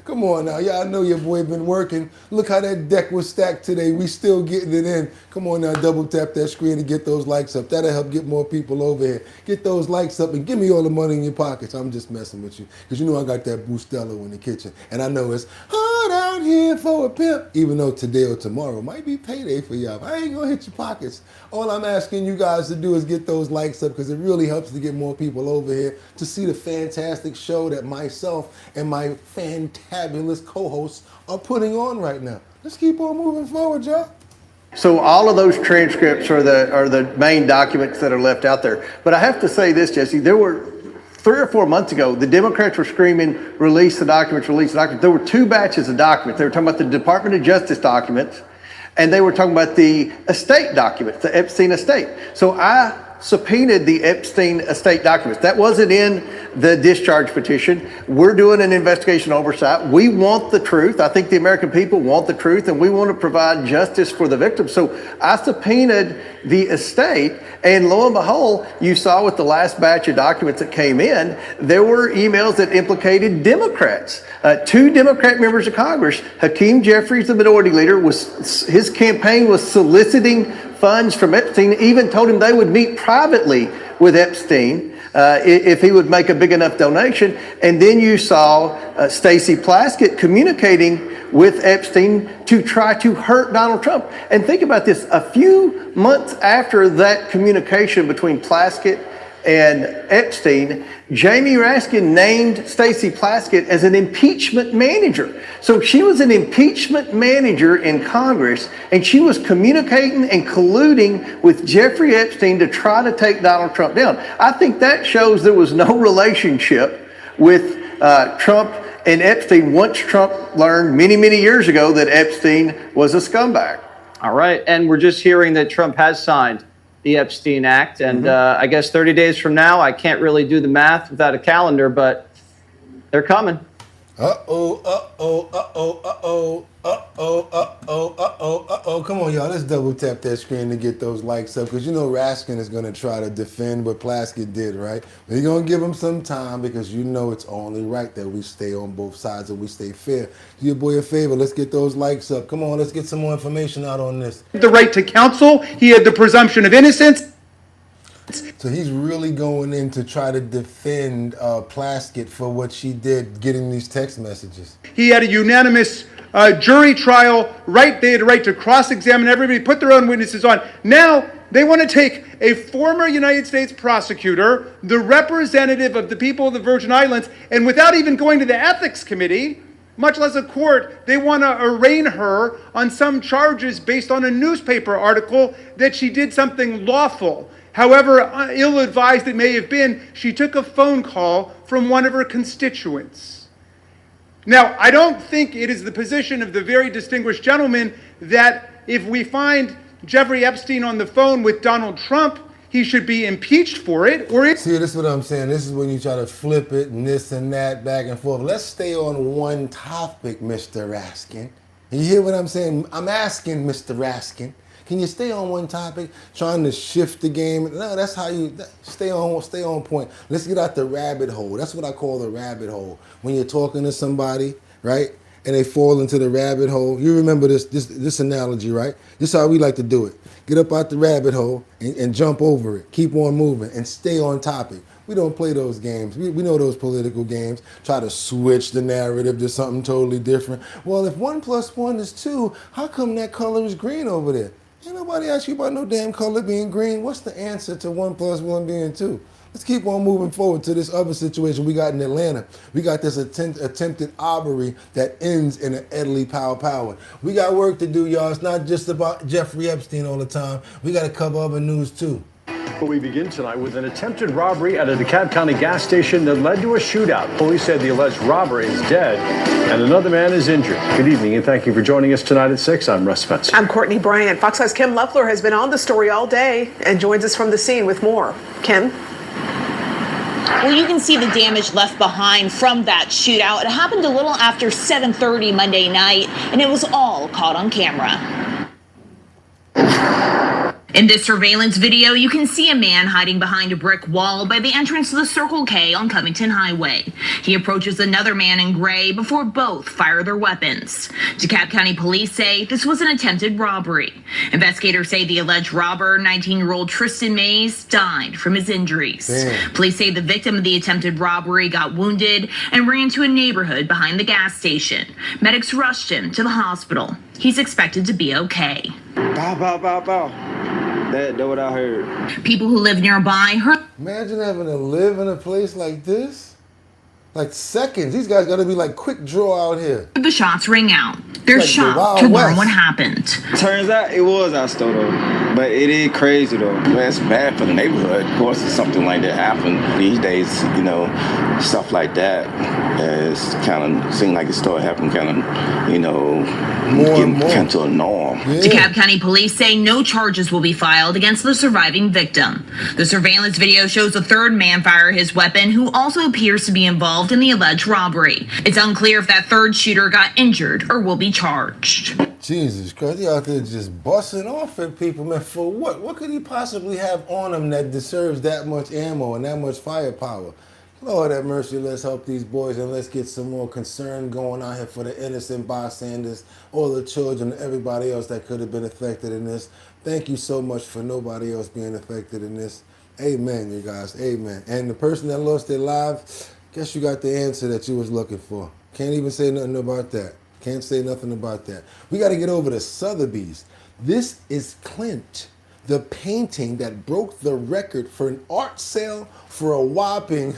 Come on now, y'all know your boy been working. Look how that deck was stacked today. We still getting it in. Come on now, double tap that screen and get those likes up. That'll help get more people over here. Get those likes up and give me all the money in your pockets. I'm just messing with you. Because you know I got that Bustelo in the kitchen. And I know it's hard out here for a pimp. Even though today or tomorrow might be payday for y'all. I ain't gonna hit your pockets. All I'm asking you guys to do is get those likes up because it really helps to get more people over here to see the fantastic show that myself and my fantabulous co-hosts are putting on right now. Let's keep on moving forward, y'all. So all of those transcripts are the main documents that are left out there. But I have to say this, Jesse, there were 3 or 4 months ago, the Democrats were screaming, release the documents, release the documents. There were 2 batches of documents. They were talking about the Department of Justice documents, and they were talking about the estate documents, the Epstein estate. So I subpoenaed the Epstein estate documents. That wasn't in the discharge petition. We're doing an investigation oversight. We want the truth. I think the American people want the truth, and we want to provide justice for the victims. So I subpoenaed the estate, and lo and behold, you saw with the last batch of documents that came in, there were emails that implicated Democrats. 2 Democrat members of Congress, Hakeem Jeffries, the minority leader, his campaign was soliciting funds from Epstein, even told him they would meet privately with Epstein if he would make a big enough donation. And then you saw Stacey Plaskett communicating with Epstein to try to hurt Donald Trump. And think about this, a few months after that communication between Plaskett and Epstein, Jamie Raskin named Stacey Plaskett as an impeachment manager. So she was an impeachment manager in Congress, and she was communicating and colluding with Jeffrey Epstein to try to take Donald Trump down. I think that shows there was no relationship with Trump and Epstein once Trump learned many, many years ago that Epstein was a scumbag. All right, and we're just hearing that Trump has signed the Epstein Act, and I guess 30 days from now, I can't really do the math without a calendar, but they're coming. Uh-oh, uh-oh, uh-oh, uh-oh, uh-oh, uh-oh, uh-oh, uh-oh. Come on, y'all. Let's double tap that screen to get those likes up, because you know Raskin is going to try to defend what Plaskett did, right? We're going to give him some time because you know it's only right that we stay on both sides and we stay fair. Do your boy a favor. Let's get those likes up. Come on, let's get some more information out on this. The right to counsel. He had the presumption of innocence. So he's really going in to try to defend Plaskett for what she did, getting these text messages. He had a unanimous jury trial, right? They had a right to cross-examine everybody, put their own witnesses on. Now they want to take a former United States prosecutor, the representative of the people of the Virgin Islands, and without even going to the ethics committee, much less a court, they want to arraign her on some charges based on a newspaper article that she did something lawful. However ill-advised it may have been, she took a phone call from one of her constituents. Now, I don't think it is the position of the very distinguished gentleman that if we find Jeffrey Epstein on the phone with Donald Trump, he should be impeached for it, or it... See, this is what I'm saying. This is when you try to flip it and this and that, back and forth. Let's stay on one topic, Mr. Raskin. You hear what I'm saying? I'm asking, Mr. Raskin. Can you stay on one topic, trying to shift the game? No, that's how you stay on point. Let's get out the rabbit hole. That's what I call the rabbit hole. When you're talking to somebody, right, and they fall into the rabbit hole. You remember this analogy, right? This is how we like to do it. Get up out the rabbit hole and jump over it. Keep on moving and stay on topic. We don't play those games. We know those political games. Try to switch the narrative to something totally different. Well, if 1 + 1 is 2, how come that color is green over there? Ain't nobody ask you about no damn color being green. What's the answer to 1 + 1 being 2? Let's keep on moving forward to this other situation we got in Atlanta. We got this attempted robbery that ends in an Italy power. We got work to do, y'all. It's not just about Jeffrey Epstein all the time. We got to cover other news too. But we begin tonight with an attempted robbery at a DeKalb County gas station that led to a shootout. Police said the alleged robber is dead and another man is injured. Good evening and thank you for joining us tonight at 6. I'm Russ Spencer. I'm Courtney Bryant. Fox 5's Kim Leffler has been on the story all day and joins us from the scene with more. Kim? Well, you can see the damage left behind from that shootout. It happened a little after 7:30 Monday night, and it was all caught on camera. In this surveillance video, you can see a man hiding behind a brick wall by the entrance to the Circle K on Covington Highway. He approaches another man in gray before both fire their weapons. DeKalb County police say this was an attempted robbery. Investigators say the alleged robber, 19-year-old Tristan Mays, died from his injuries. Damn. Police say the victim of the attempted robbery got wounded and ran to a neighborhood behind the gas station. Medics rushed him to the hospital. He's expected to be okay. Bow, bow, bow, bow. That's what I heard. People who live nearby heard. Imagine having to live in a place like this. Like seconds. These guys got to be like quick draw out here. The shots ring out. They're Like the shocked Wild to learn West. what happened. Turns out it was our store though. But it is crazy though. Well, it's bad for the neighborhood. Of course, if something like that happened these days, stuff like that is kind of seem like it started happening kind of, getting kind of a norm. DeKalb County police say no charges will be filed against the surviving victim. The surveillance video shows a third man fire his weapon who also appears to be involved in the alleged robbery. It's unclear if that third shooter got injured or will be charged. Jesus Christ, he out there just busting off at people, man. For what? What could he possibly have on him that deserves that much ammo and that much firepower? Lord have mercy, let's help these boys and let's get some more concern going out here for the innocent bystanders, all the children, everybody else that could have been affected in this. Thank you so much for nobody else being affected in this. Amen, you guys, amen. And the person that lost their lives, guess you got the answer that you was looking for. Can't even say nothing about that. Can't say nothing about that. We got to get over to Sotheby's. This is Clint, the painting that broke the record for an art sale for a whopping,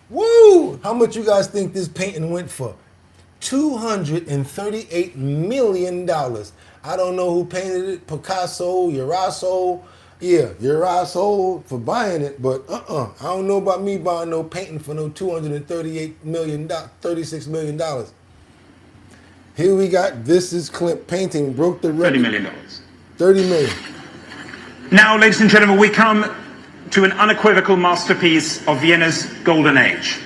woo! How much you guys think this painting went for? $238 million. I don't know who painted it, Picasso, Urasso. Yeah, Urasso for buying it, but I don't know about me buying no painting for no $238 million, $36 million. Here we got, this is Clint painting, broke the record. $30 million. $30 million. Now, ladies and gentlemen, we come to an unequivocal masterpiece of Vienna's golden age.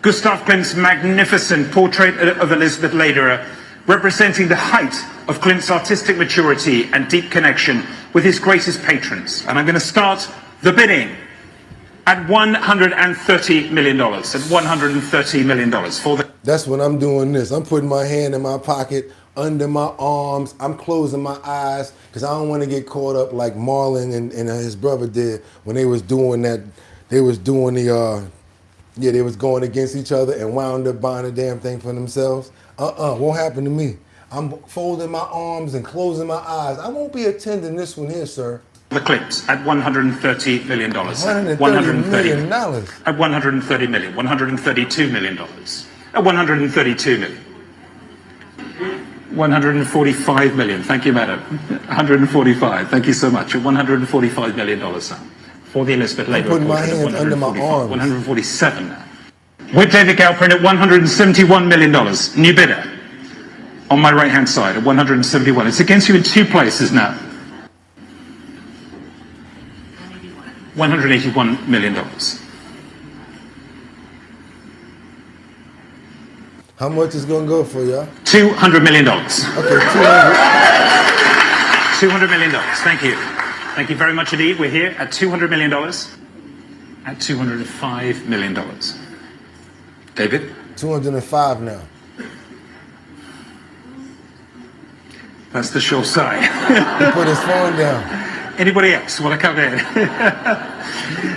Gustav Klimt's magnificent portrait of Elizabeth Lederer, representing the height of Klimt's artistic maturity and deep connection with his greatest patrons. And I'm going to start the bidding at $130 million. At $130 million for the... That's when I'm doing this. I'm putting my hand in my pocket, under my arms. I'm closing my eyes because I don't want to get caught up like Marlon and his brother did when they was doing that. They was doing they was going against each other and wound up buying a damn thing for themselves. Won't happen to me. I'm folding my arms and closing my eyes. I won't be attending this one here, sir. The Klimts at $130 million. $130 million. At $130 million. $132 million. At $132 million. $145 million. Thank you, madam. 145. Thank you so much. At $145 million, sir. For the Elizabeth Lederer. I'm putting my hands under my arms. 147 now. With David Galprin at $171 million. New bidder. On my right-hand side at 171. It's against you in two places now. $181 million. How much is going to go for y'all? $200 million. Okay, 200. $200 million. Thank you. Thank you very much indeed. We're here at $200 million. At $205 million. David? 205 now. That's the sure side. He put his phone down. Anybody else want to come in?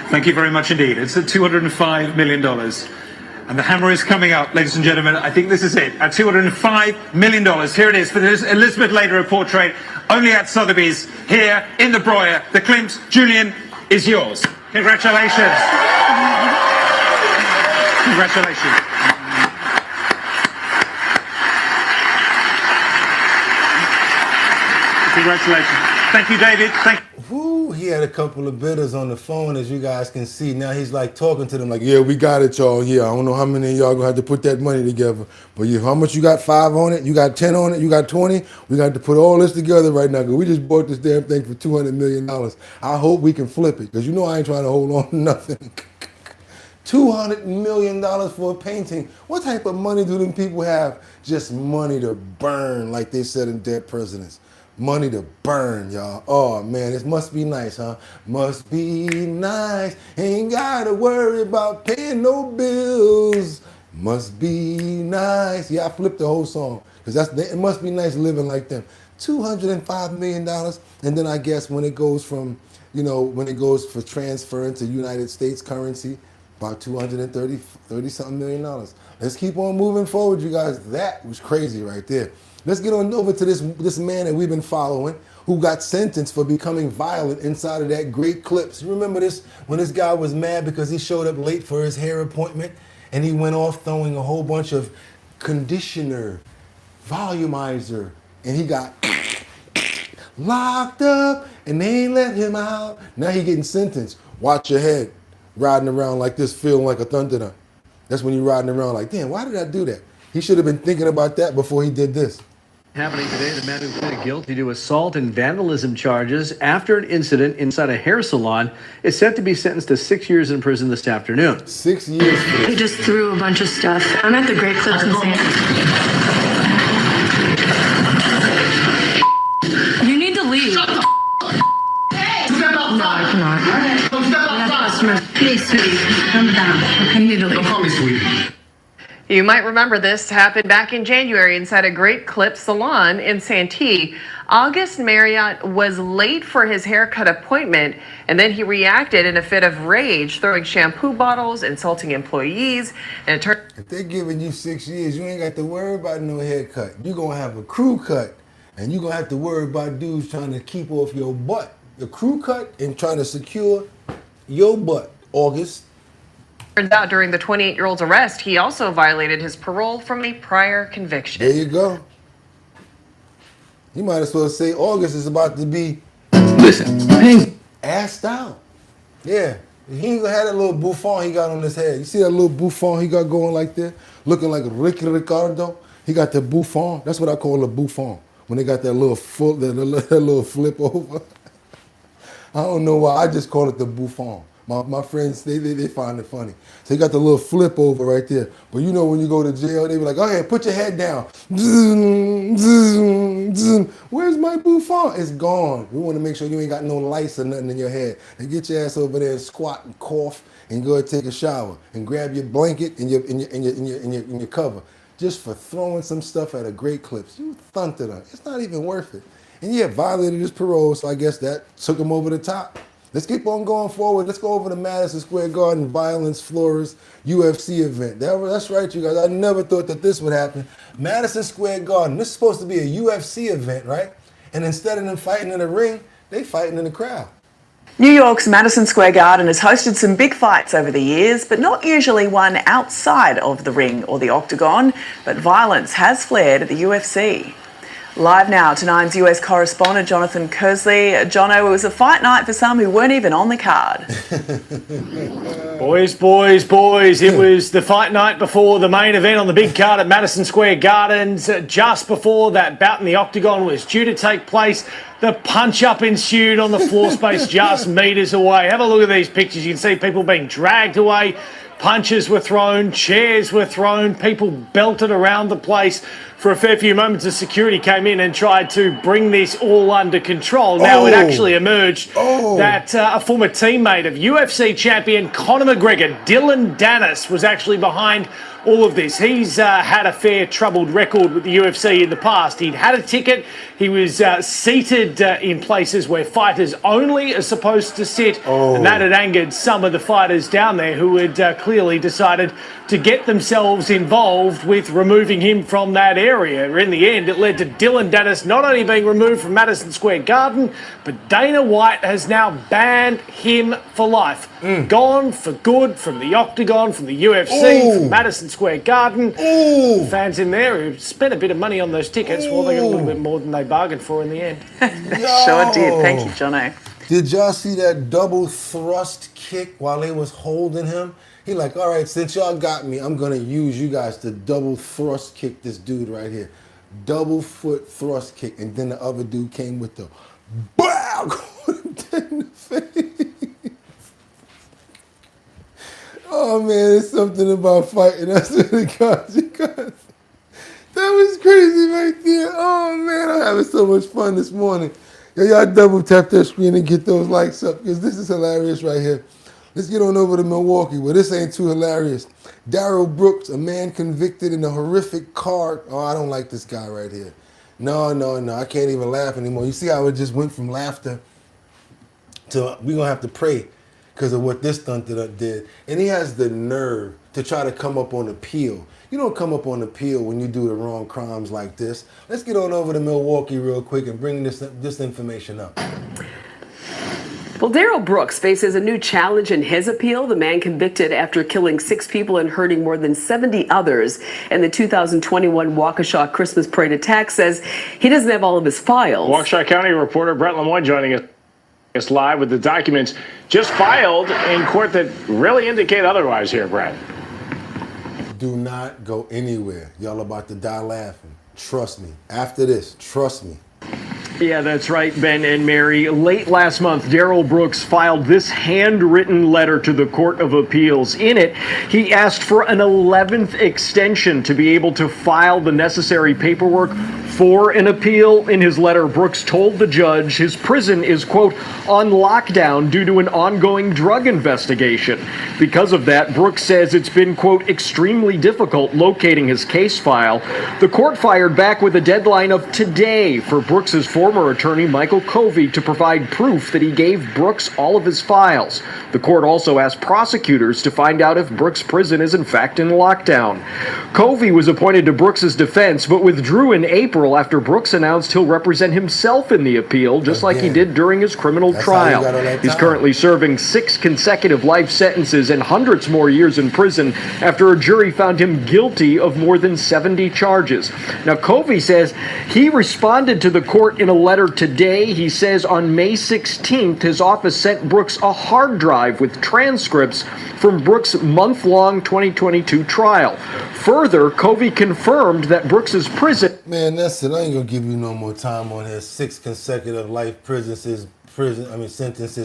Thank you very much indeed. It's at $205 million. And the hammer is coming up, ladies and gentlemen. I think this is it. At $205 million. Here it is for this Elizabeth Lederer portrait, only at Sotheby's, here in the Breuer. The Klimt, Julian, is yours. Congratulations. Congratulations. Congratulations. Thank you, David. Thank you. Whoo, he had a couple of bidders on the phone, as you guys can see. Now he's like talking to them like, yeah, we got it, y'all. Yeah, I don't know how many of y'all gonna have to put that money together. But yeah, how much you got? 5 on it? You got 10 on it? You got 20? We got to put all this together right now because we just bought this damn thing for $200 million. I hope we can flip it because you know I ain't trying to hold on to nothing. $200 million for a painting. What type of money do them people have? Just money to burn, like they said in Dead Presidents. Money to burn, y'all. Oh, man, it must be nice, huh? Must be nice. Ain't got to worry about paying no bills. Must be nice. Yeah, I flipped the whole song because it must be nice living like them. $205 million. And then I guess when it goes from, when it goes for transfer into United States currency, about $230 something million. Let's keep on moving forward, you guys. That was crazy right there. Let's get on over to this man that we've been following who got sentenced for becoming violent inside of that Great Clips. You remember this when this guy was mad because he showed up late for his hair appointment and he went off throwing a whole bunch of conditioner, volumizer, and he got locked up and they ain't let him out. Now he getting sentenced. Watch your head. Riding around like this, feeling like a thunderer. That's when you're riding around like, damn, why did I do that? He should have been thinking about that before he did this. Happening today, the man who pleaded guilty to assault and vandalism charges after an incident inside a hair salon is set to be sentenced to 6 years in prison this afternoon. 6 years for this. He just threw a bunch of stuff. I'm at the Great Clips in San. You need to leave. Shut the No, I cannot. I have customers. Please, sweetie, calm down. I need to leave. Don't call me sweetie. You might remember this happened back in January inside a Great Clips salon in Santee. August Marriott was late for his haircut appointment, and then he reacted in a fit of rage, throwing shampoo bottles, insulting employees, and it turned... If they're giving you 6 years, you ain't got to worry about no haircut. You're going to have a crew cut, and you're going to have to worry about dudes trying to keep off your butt. The crew cut and trying to secure your butt, August. Turns out during the 28-year-old's arrest, he also violated his parole from a prior conviction. There you go. You might as well say August is about to be, assed out. Yeah, he ain't gonna have that little bouffant he got on his head. You see that little bouffant he got going like that? Looking like Ricky Ricardo. He got the bouffant. That's what I call a bouffant. When they got that little flip over. I don't know why, I just call it the bouffant. My friends, they find it funny. So he got the little flip over right there. But you know when you go to jail, they be like, okay, put your head down. Where's my bouffant? It's gone. We want to make sure you ain't got no lice or nothing in your head. And get your ass over there and squat and cough and go and take a shower and grab your blanket and your cover. Just for throwing some stuff at a Great Clips. You thunted her. It's not even worth it. And yeah, violated his parole, so I guess that took him over the top. Let's keep on going forward. Let's go over to Madison Square Garden, Violence Flores UFC event. That's right, you guys. I never thought that this would happen. Madison Square Garden. This is supposed to be a UFC event, right? And instead of them fighting in the ring, they fighting in the crowd. New York's Madison Square Garden has hosted some big fights over the years, but not usually one outside of the ring or the octagon. But violence has flared at the UFC. Live now to Nine's US correspondent Jonathan Kersley. Jono, it was a fight night for some who weren't even on the card. Boys, it was the fight night before the main event on the big card at Madison Square Gardens. Just before that bout in the octagon was due to take place, the punch-up ensued on the floor space just metres away. Have a look at these pictures. You can see people being dragged away. Punches were thrown, chairs were thrown, people belted around the place. For a fair few moments, the security came in and tried to bring this all under control. Now, it actually emerged that a former teammate of UFC champion Conor McGregor, Dylan Dennis, was actually behind all of this. He's had a fair troubled record with the UFC in the past. He'd had a ticket. He was seated in places where fighters only are supposed to sit. And that had angered some of the fighters down there who had clearly decided to get themselves involved with removing him from that area. In the end, it led to Dylan Dennis not only being removed from Madison Square Garden, but Dana White has now banned him for life. Gone for good from the Octagon, from the UFC, from Madison Square Garden. Fans in there who spent a bit of money on those tickets, well, they got a little bit more than they bargained for in the end. Sure did. Thank you, Jono. Did y'all see that double thrust kick while they was holding him? He like, all right, since y'all got me, I'm gonna use you guys to double thrust kick this dude right here. Double foot thrust kick, and then the other dude came with the BOW! In the face. Oh man, it's something about fighting. That's really God. That was crazy right there. Oh man, I'm having so much fun this morning. Yo, y'all double tap that screen and get those likes up, because this is hilarious right here. Let's get on over to Milwaukee, where this ain't too hilarious. Darrell Brooks, a man convicted in a horrific car. Oh, I don't like this guy right here. No, I can't even laugh anymore. You see how it just went from laughter to we're going to have to pray because of what this stunt did. And he has the nerve to try to come up on appeal. You don't come up on appeal when you do the wrong crimes like this. Let's get on over to Milwaukee real quick and bring this information up. Well, Darrell Brooks faces a new challenge in his appeal. The man convicted after killing 6 people and hurting more than 70 others in the 2021 Waukesha Christmas parade attack says he doesn't have all of his files. Waukesha County reporter Brett Lemoyne joining us live with the documents just filed in court that really indicate otherwise here, Brett. Do not go anywhere. Y'all about to die laughing. Trust me. After this, trust me. Yeah, that's right, Ben and Mary. Late last month, Darrell Brooks filed this handwritten letter to the Court of Appeals. In it, he asked for an 11th extension to be able to file the necessary paperwork for an appeal. In his letter, Brooks told the judge his prison is, quote, on lockdown due to an ongoing drug investigation. Because of that, Brooks says it's been, quote, extremely difficult locating his case file. The court fired back with a deadline of today for Brooks's former attorney, Michael Covey, to provide proof that he gave Brooks all of his files. The court also asked prosecutors to find out if Brooks' prison is in fact in lockdown. Covey was appointed to Brooks' defense, but withdrew in April after Brooks announced he'll represent himself in the appeal, just like he did during his criminal trial. He's currently serving 6 consecutive life sentences and hundreds more years in prison after a jury found him guilty of more than 70 charges. Now, Covey says he responded to the court in a letter today. He says on May 16th, his office sent Brooks a hard drive with transcripts from Brooks' month-long 2022 trial. Further, Covey confirmed that Brooks' prison... Man, that's it. I ain't gonna give you no more time on here. 6 consecutive life sentences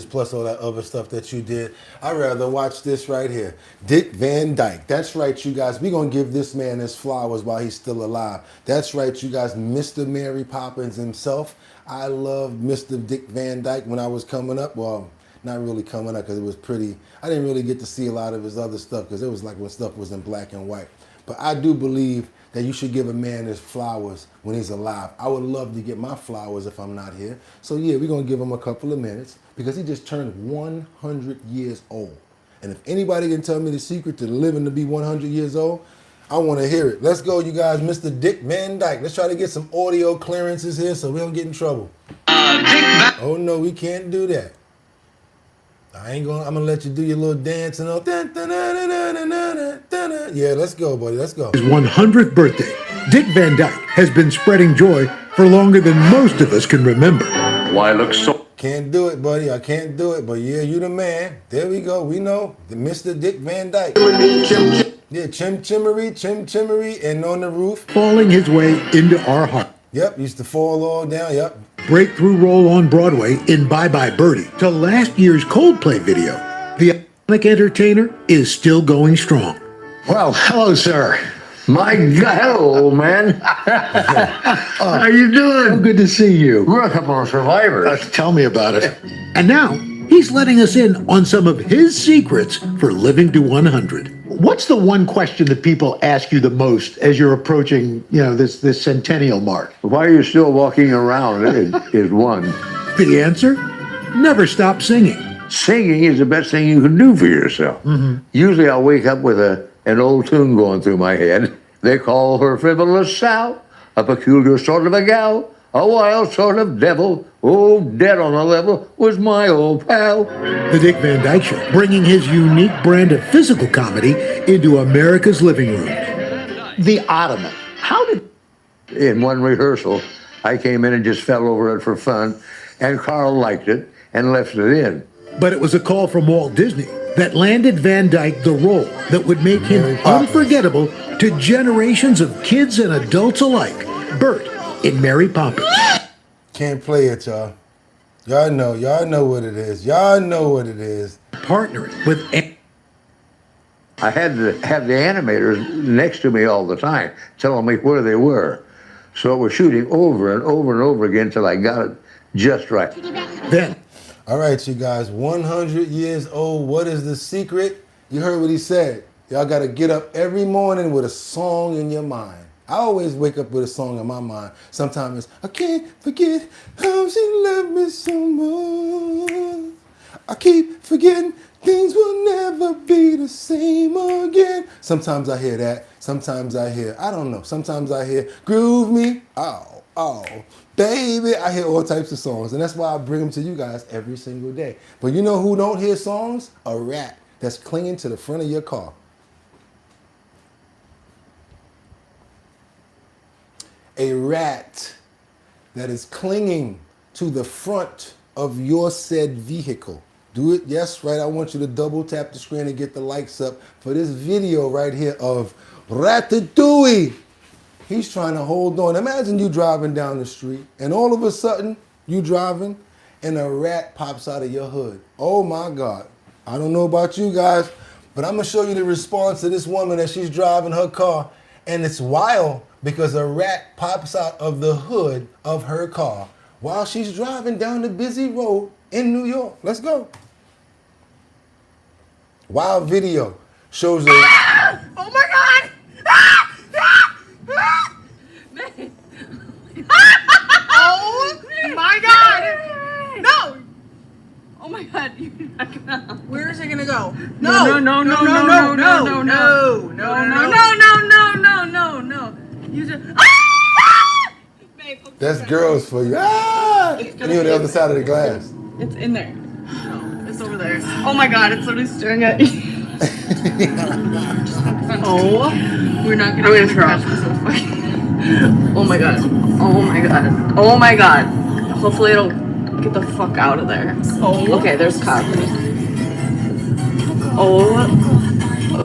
plus all that other stuff that you did. I'd rather watch this right here. Dick Van Dyke. That's right, you guys. We're gonna give this man his flowers while he's still alive. That's right, you guys. Mr. Mary Poppins himself. I loved Mr. Dick Van Dyke when I was coming up. Well, not really coming up because it was pretty. I didn't really get to see a lot of his other stuff because it was like when stuff was in black and white. But I do believe that you should give a man his flowers when he's alive. I would love to get my flowers if I'm not here. So yeah, we're gonna give him a couple of minutes because he just turned 100 years old. And if anybody can tell me the secret to living to be 100 years old, I wanna hear it. Let's go, you guys. Mr. Dick Van Dyke. Let's try to get some audio clearances here so we don't get in trouble. Oh no, we can't do that. I'm gonna let you do your little dance and all. Yeah, let's go, buddy. Let's go. His 100th birthday, Dick Van Dyke has been spreading joy for longer than most of us can remember. Why look so... Can't do it, buddy. I can't do it. But yeah, you the man. There we go. We know. The Mr. Dick Van Dyke. Yeah, chimchemery, and on the roof. Falling his way into our heart. Yep, used to fall all down. Yep. Breakthrough role on Broadway in Bye Bye Birdie to last year's Coldplay video. The iconic entertainer is still going strong. Well, hello, sir. My God, hello, man. How you doing? Oh, good to see you. We're a couple of survivors. Tell me about it. And now, he's letting us in on some of his secrets for living to 100. What's the one question that people ask you the most as you're approaching, this centennial mark? Why are you still walking around is one. The answer? Never stop singing. Singing is the best thing you can do for yourself. Mm-hmm. Usually I'll wake up with a an old tune going through my head. They call her Frivolous Sal, a peculiar sort of a gal, a wild sort of devil. Oh, dead on the level was my old pal. The Dick Van Dyke Show, bringing his unique brand of physical comedy into America's living room. The Ottoman. How did... In one rehearsal, I came in and just fell over it for fun, and Carl liked it and left it in. But it was a call from Walt Disney that landed Van Dyke the role that would make him unforgettable to generations of kids and adults alike. Bert in Mary Poppins. Can't play it, y'all. Y'all know what it is. Y'all know what it is. Partnering with... I had to have the animators next to me all the time, telling me where they were. So we're shooting over and over and over again till I got it just right. Then. All right, you guys, 100 years old. What is the secret? You heard what he said. Y'all got to get up every morning with a song in your mind. I always wake up with a song in my mind. Sometimes it's, I can't forget how she loved me so much. I keep forgetting things will never be the same again. Sometimes I hear that. Sometimes I hear, I don't know. Sometimes I hear, groove me. Oh, baby. I hear all types of songs. And that's why I bring them to you guys every single day. But you know who don't hear songs? A rat that's clinging to the front of your car. A rat that is clinging to the front of your said vehicle. Do it, yes, right. I want you to double tap the screen and get the likes up for this video right here of Ratatouille. He's trying to hold on. Imagine you driving down the street and all of a sudden you driving and a rat pops out of your hood. Oh my God. I don't know about you guys, but I'm gonna show you the response to this woman as she's driving her car, and it's wild because a rat pops out of the hood of her car while she's driving down the busy road in New York. Let's go. Wild video shows a... Oh my God! Oh my God! No! Oh my God! You're not gonna... Where is it gonna go? No! No! You just... That's girls for you. Ah! And you're on the other side of the glass. It's in there. No, it's over there. Oh my God! It's literally staring at you. Oh, we're not gonna. I'm gonna throw up. Oh my God! Oh my God! Oh my God! Hopefully it'll get the fuck out of there. Oh. Okay, there's cops. Oh.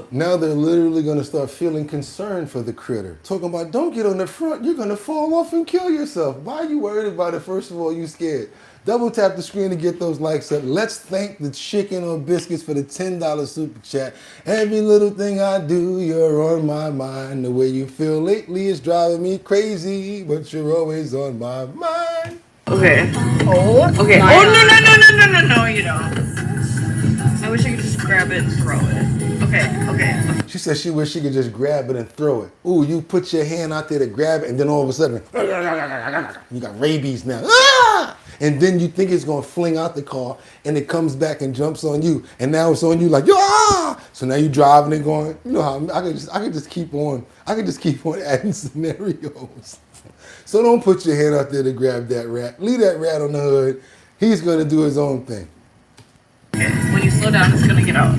Now they're literally going to start feeling concerned for the critter. Talking about, don't get on the front. You're going to fall off and kill yourself. Why are you worried about it? First of all, you scared. Double tap the screen to get those likes up. Let's thank the chicken or biscuits for the $10 super chat. Every little thing I do, you're on my mind. The way you feel lately is driving me crazy, but you're always on my mind. Okay. Oh. Okay. Oh no, you don't. I wish I could just grab it and throw it. Okay. She said she wished she could just grab it and throw it. Ooh, you put your hand out there to grab it, and then all of a sudden, you got rabies now. Ah! And then you think it's gonna fling out the car, and it comes back and jumps on you, and now it's on you like, ah! So now you driving and going, you know how I could just keep on adding scenarios. So don't put your hand out there to grab that rat. Leave that rat on the hood. He's gonna do his own thing. When you slow down, it's gonna get out.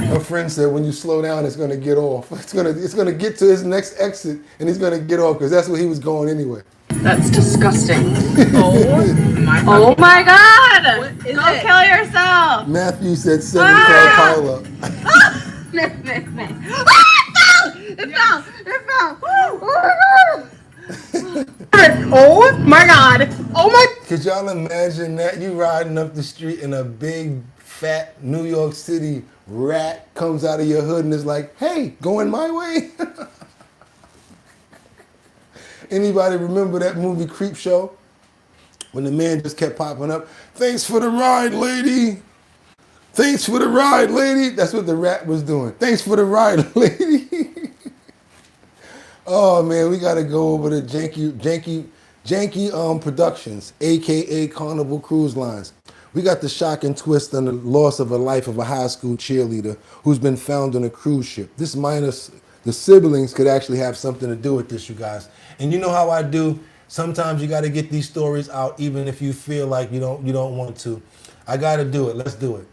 A friend said when you slow down, it's gonna get off. It's gonna get to his next exit, and he's gonna get off because that's where he was going anyway. That's disgusting. Oh my God! Go kill yourself. Matthew said send the car pile up. It fell! Oh my God! Oh my! Could y'all imagine that? You riding up the street and a big, fat New York City rat comes out of your hood and is like, hey, going my way? Anybody remember that movie Creep Show? When the man just kept popping up, thanks for the ride, lady. Thanks for the ride, lady. That's what the rat was doing. Thanks for the ride, lady. Oh man, we gotta go over to Janky Productions, aka Carnival Cruise Lines. We got the shock and twist on the loss of a life of a high school cheerleader who's been found on a cruise ship. This minus the siblings could actually have something to do with this, you guys. And you know how I do. Sometimes you got to get these stories out, even if you feel like you don't want to. I got to do it. Let's do it.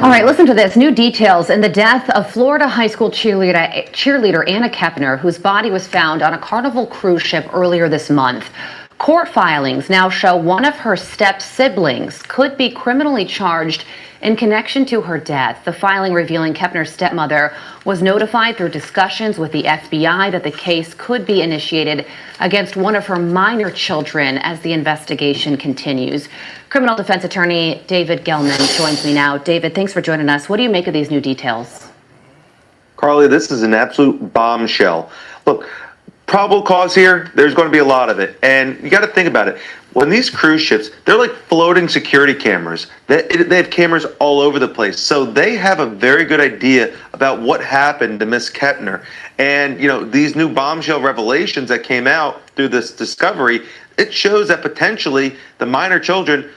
All right, listen to this. New details in the death of Florida high school cheerleader Anna Kepner, whose body was found on a Carnival cruise ship earlier this month. Court filings now show one of her step-siblings could be criminally charged in connection to her death. The filing revealing Kepner's stepmother was notified through discussions with the FBI that the case could be initiated against one of her minor children as the investigation continues. Criminal defense attorney David Gelman joins me now. David, thanks for joining us. What do you make of these new details? Carly, this is an absolute bombshell. Look, probable cause here, there's going to be a lot of it. And you got to think about it. When these cruise ships, they're like floating security cameras. They have cameras all over the place. So they have a very good idea about what happened to Miss Kepner. And, you know, these new bombshell revelations that came out through this discovery, it shows that potentially the minor children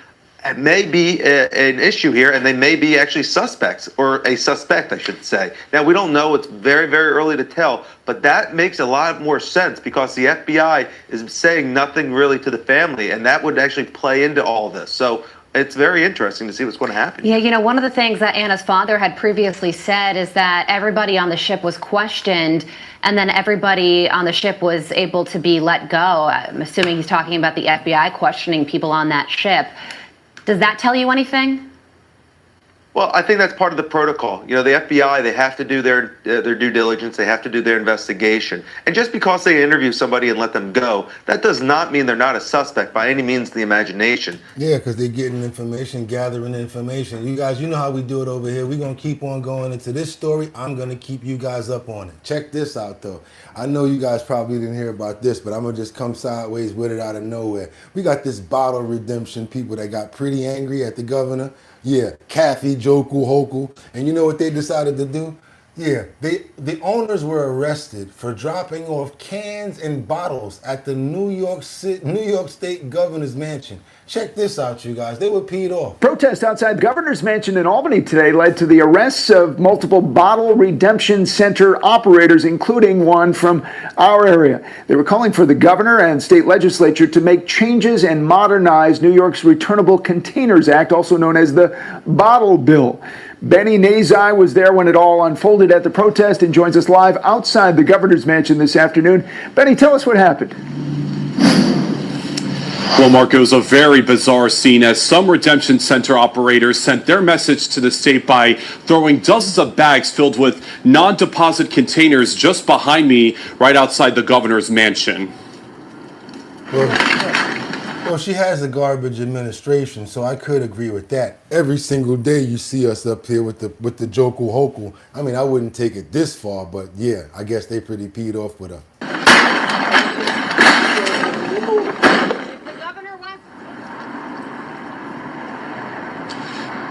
may be an issue here, and they may be actually suspects, or a suspect, I should say. Now, we don't know. It's very, very early to tell, but that makes a lot more sense because the FBI is saying nothing really to the family, and that would actually play into all of this. So it's very interesting to see what's going to happen. Yeah, you know, one of the things that Anna's father had previously said is that everybody on the ship was questioned, and then everybody on the ship was able to be let go. I'm assuming he's talking about the FBI questioning people on that ship. Does that tell you anything? Well, I think that's part of the protocol. You know, the FBI, they have to do their due diligence. They have to do their investigation. And just because they interview somebody and let them go, that does not mean they're not a suspect by any means of the imagination. Yeah, because they're getting information, gathering information. You guys, you know how we do it over here. We're going to keep on going into this story. I'm going to keep you guys up on it. Check this out, though. I know you guys probably didn't hear about this, but I'm going to just come sideways with it out of nowhere. We got this bottle redemption people that got pretty angry at the governor. Yeah, Kathy, Joku, Hoku. And you know what they decided to do? Yeah, the owners were arrested for dropping off cans and bottles at the New York State governor's mansion. Check this out, you guys. They were peed off. Protests outside the governor's mansion in Albany today led to the arrests of multiple bottle redemption center operators, including one from our area. They were calling for the governor and state legislature to make changes and modernize New York's Returnable Containers Act, also known as the Bottle Bill. Benny Nazai was there when it all unfolded at the protest and joins us live outside the governor's mansion this afternoon. Benny, tell us what happened. Well, Mark, it was a very bizarre scene as some redemption center operators sent their message to the state by throwing dozens of bags filled with non-deposit containers just behind me right outside the governor's mansion. Well, she has a garbage administration, so I could agree with that. Every single day you see us up here with the Joku Hoku. I mean, I wouldn't take it this far, but yeah, I guess they pretty peed off with her.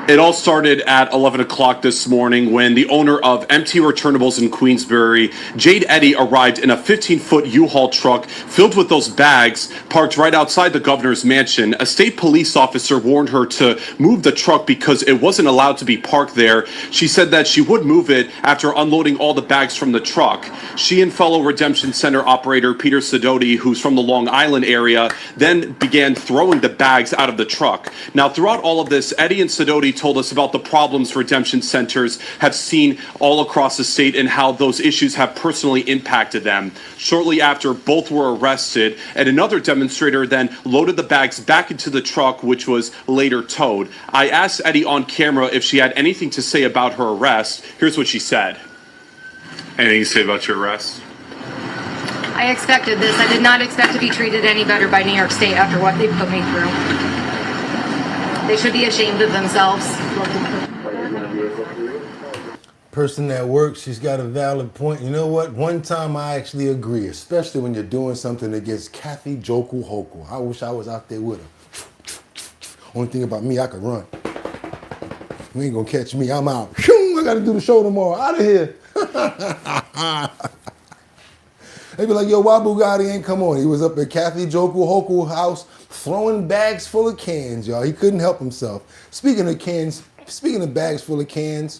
It all started at 11 o'clock this morning when the owner of MT Returnables in Queensbury, Jade Eddy, arrived in a 15-foot U-Haul truck filled with those bags parked right outside the governor's mansion. A state police officer warned her to move the truck because it wasn't allowed to be parked there. She said that she would move it after unloading all the bags from the truck. She and fellow Redemption Center operator Peter Sidoti, who's from the Long Island area, then began throwing the bags out of the truck. Now, throughout all of this, Eddy and Sidoti told us about the problems redemption centers have seen all across the state and how those issues have personally impacted them. Shortly after, both were arrested, and another demonstrator then loaded the bags back into the truck, which was later towed. I asked Eddy on camera if she had anything to say about her arrest. Here's what she said. Anything to say about your arrest? I expected this. I did not expect to be treated any better by New York State after what they put me through. They should be ashamed of themselves. Person that works, she's got a valid point. You know what? One time I actually agree, especially when you're doing something against Kathy Joku Hoku. I wish I was out there with her. Only thing about me, I could run. You ain't gonna catch me. I'm out. I gotta do the show tomorrow. Out of here. They be like, yo, why Bugatti ain't come on? He was up at Kathy Jokel Hokel house throwing bags full of cans, y'all. He couldn't help himself. Speaking of bags full of cans,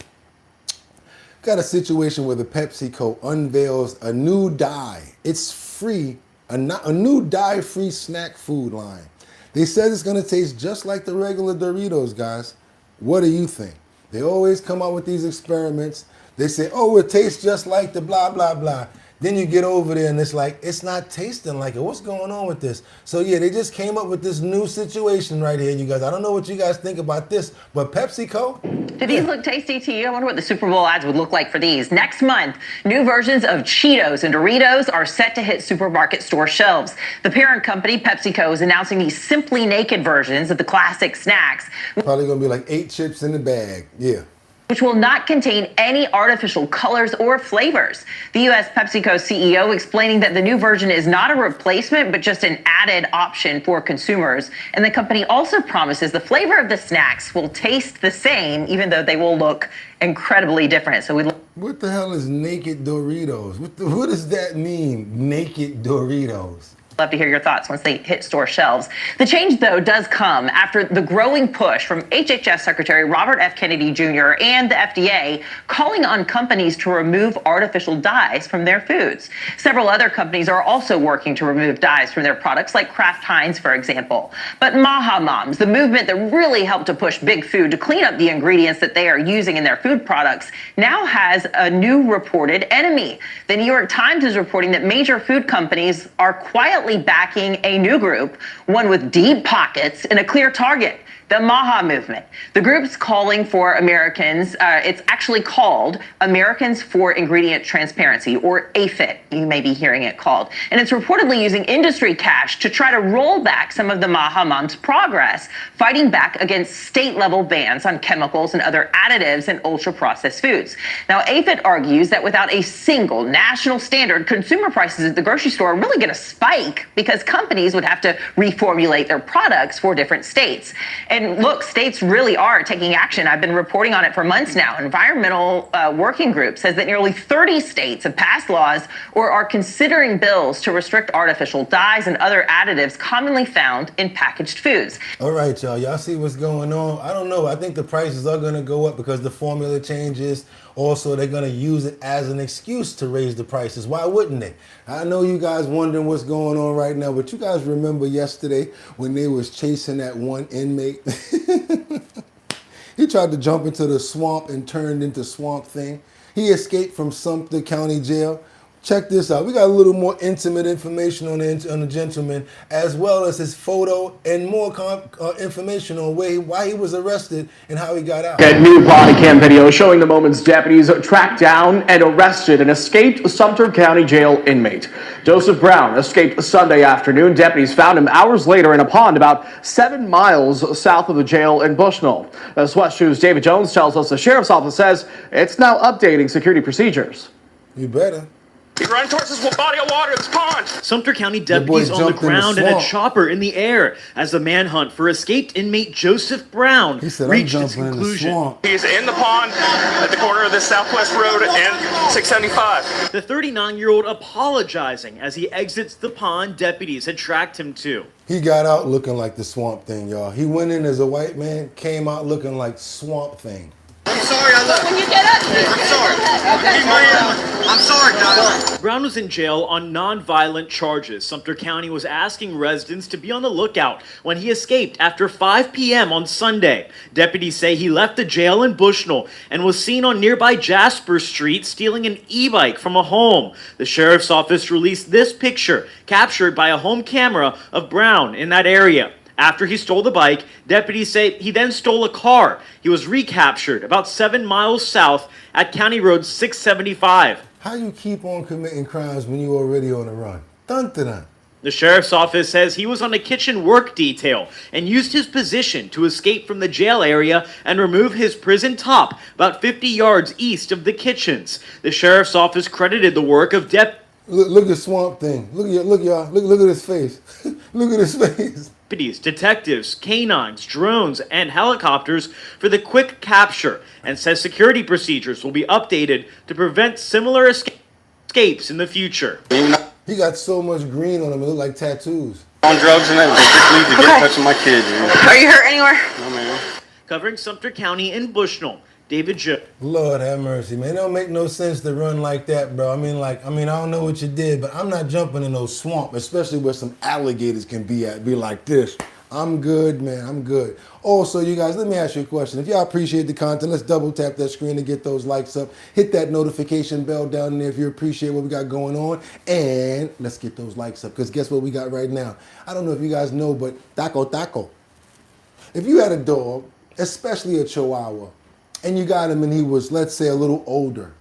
got a situation where the PepsiCo unveils a new dye. It's free, a new dye-free snack food line. They said it's gonna taste just like the regular Doritos, guys. What do you think? They always come out with these experiments. They say, oh, it tastes just like the blah, blah, blah. Then you get over there and it's like, it's not tasting like it. What's going on with this? So yeah, they just came up with this new situation right here, you guys. I don't know what you guys think about this, but PepsiCo? Do these look tasty to you? I wonder what the Super Bowl ads would look like for these. Next month, new versions of Cheetos and Doritos are set to hit supermarket store shelves. The parent company, PepsiCo, is announcing these Simply Naked versions of the classic snacks. Probably gonna be like 8 chips in the bag, yeah. Which will not contain any artificial colors or flavors. The U.S. PepsiCo CEO explaining that the new version is not a replacement, but just an added option for consumers. And the company also promises the flavor of the snacks will taste the same, even though they will look incredibly different. So what the hell is naked Doritos? What does that mean, naked Doritos? love to hear your thoughts once they hit store shelves. The change, though, does come after the growing push from HHS Secretary Robert F. Kennedy Jr. and the FDA calling on companies to remove artificial dyes from their foods. Several other companies are also working to remove dyes from their products, like Kraft Heinz, for example. But Maha Moms, the movement that really helped to push big food to clean up the ingredients that they are using in their food products, now has a new reported enemy. The New York Times is reporting that major food companies are quietly backing a new group, one with deep pockets and a clear target, the Maha movement. The group's calling for Americans, it's actually called Americans for Ingredient Transparency, or AFIT, you may be hearing it called. And it's reportedly using industry cash to try to roll back some of the Maha Moms' progress, fighting back against state-level bans on chemicals and other additives in ultra-processed foods. Now, AFIT argues that without a single national standard, consumer prices at the grocery store are really going to spike because companies would have to reformulate their products for different states. And look, states really are taking action. I've been reporting on it for months now. Environmental Working Group says that nearly 30 states have passed laws or are considering bills to restrict artificial dyes and other additives commonly found in packaged foods. All right, y'all. Y'all see what's going on? I don't know. I think the prices are going to go up because the formula changes. Also, they're going to use it as an excuse to raise the prices. Why wouldn't they? I know you guys wondering what's going on right now, but you guys remember yesterday when they was chasing that one inmate? He tried to jump into the swamp and turned into Swamp Thing. He escaped from Sumter County Jail. Check this out. We got a little more intimate information on the gentleman, as well as his photo and more information on why he was arrested and how he got out. Get new body cam video showing the moments deputies tracked down and arrested an escaped Sumter County Jail inmate. Joseph Brown escaped Sunday afternoon. Deputies found him hours later in a pond about 7 miles south of the jail in Bushnell. As West 2's David Jones tells us, the sheriff's office says it's now updating security procedures. You better. He ran towards this body of water, this pond. Sumter County deputies on the ground and a chopper in the air as the manhunt for escaped inmate Joseph Brown reached its conclusion. He's in the pond at the corner of this Southwest Road and 675. The 39-year-old apologizing as he exits the pond deputies had tracked him to. He got out looking like the Swamp Thing, y'all. He went in as a white man, came out looking like Swamp Thing. I'm sorry, I left. When you get up, I'm sorry. I'm sorry, guys. Brown was in jail on non-violent charges. Sumter County was asking residents to be on the lookout when he escaped after 5 p.m. on Sunday. Deputies say he left the jail in Bushnell and was seen on nearby Jasper Street stealing an e-bike from a home. The sheriff's office released this picture captured by a home camera of Brown in that area. After he stole the bike, deputies say he then stole a car. He was recaptured about 7 miles south at County Road 675. How you keep on committing crimes when you already on the run? Dun-dun-dun. The sheriff's office says he was on a kitchen work detail and used his position to escape from the jail area and remove his prison top about 50 yards east of the kitchens. The sheriff's office credited the work of Look at Swamp Thing. Look at his face. Look at his face. Detectives, canines, drones, and helicopters for the quick capture, and says security procedures will be updated to prevent similar escapes in the future. He got so much green on him, it look like tattoos. On drugs and everything. Just need to get touching my kids. Are you hurt anywhere? No, man. Covering Sumter County in Bushnell, David Jones. Lord have mercy, man. It don't make no sense to run like that, bro. I mean, I don't know what you did, but I'm not jumping in no swamp, especially where some alligators can be at. Be like this. I'm good, man. I'm good. Also, you guys, let me ask you a question. If y'all appreciate the content, let's double tap that screen to get those likes up. Hit that notification bell down there if you appreciate what we got going on. And let's get those likes up, because guess what we got right now? I don't know if you guys know, but taco. If you had a dog, especially a Chihuahua, and you got him and he was, let's say, a little older,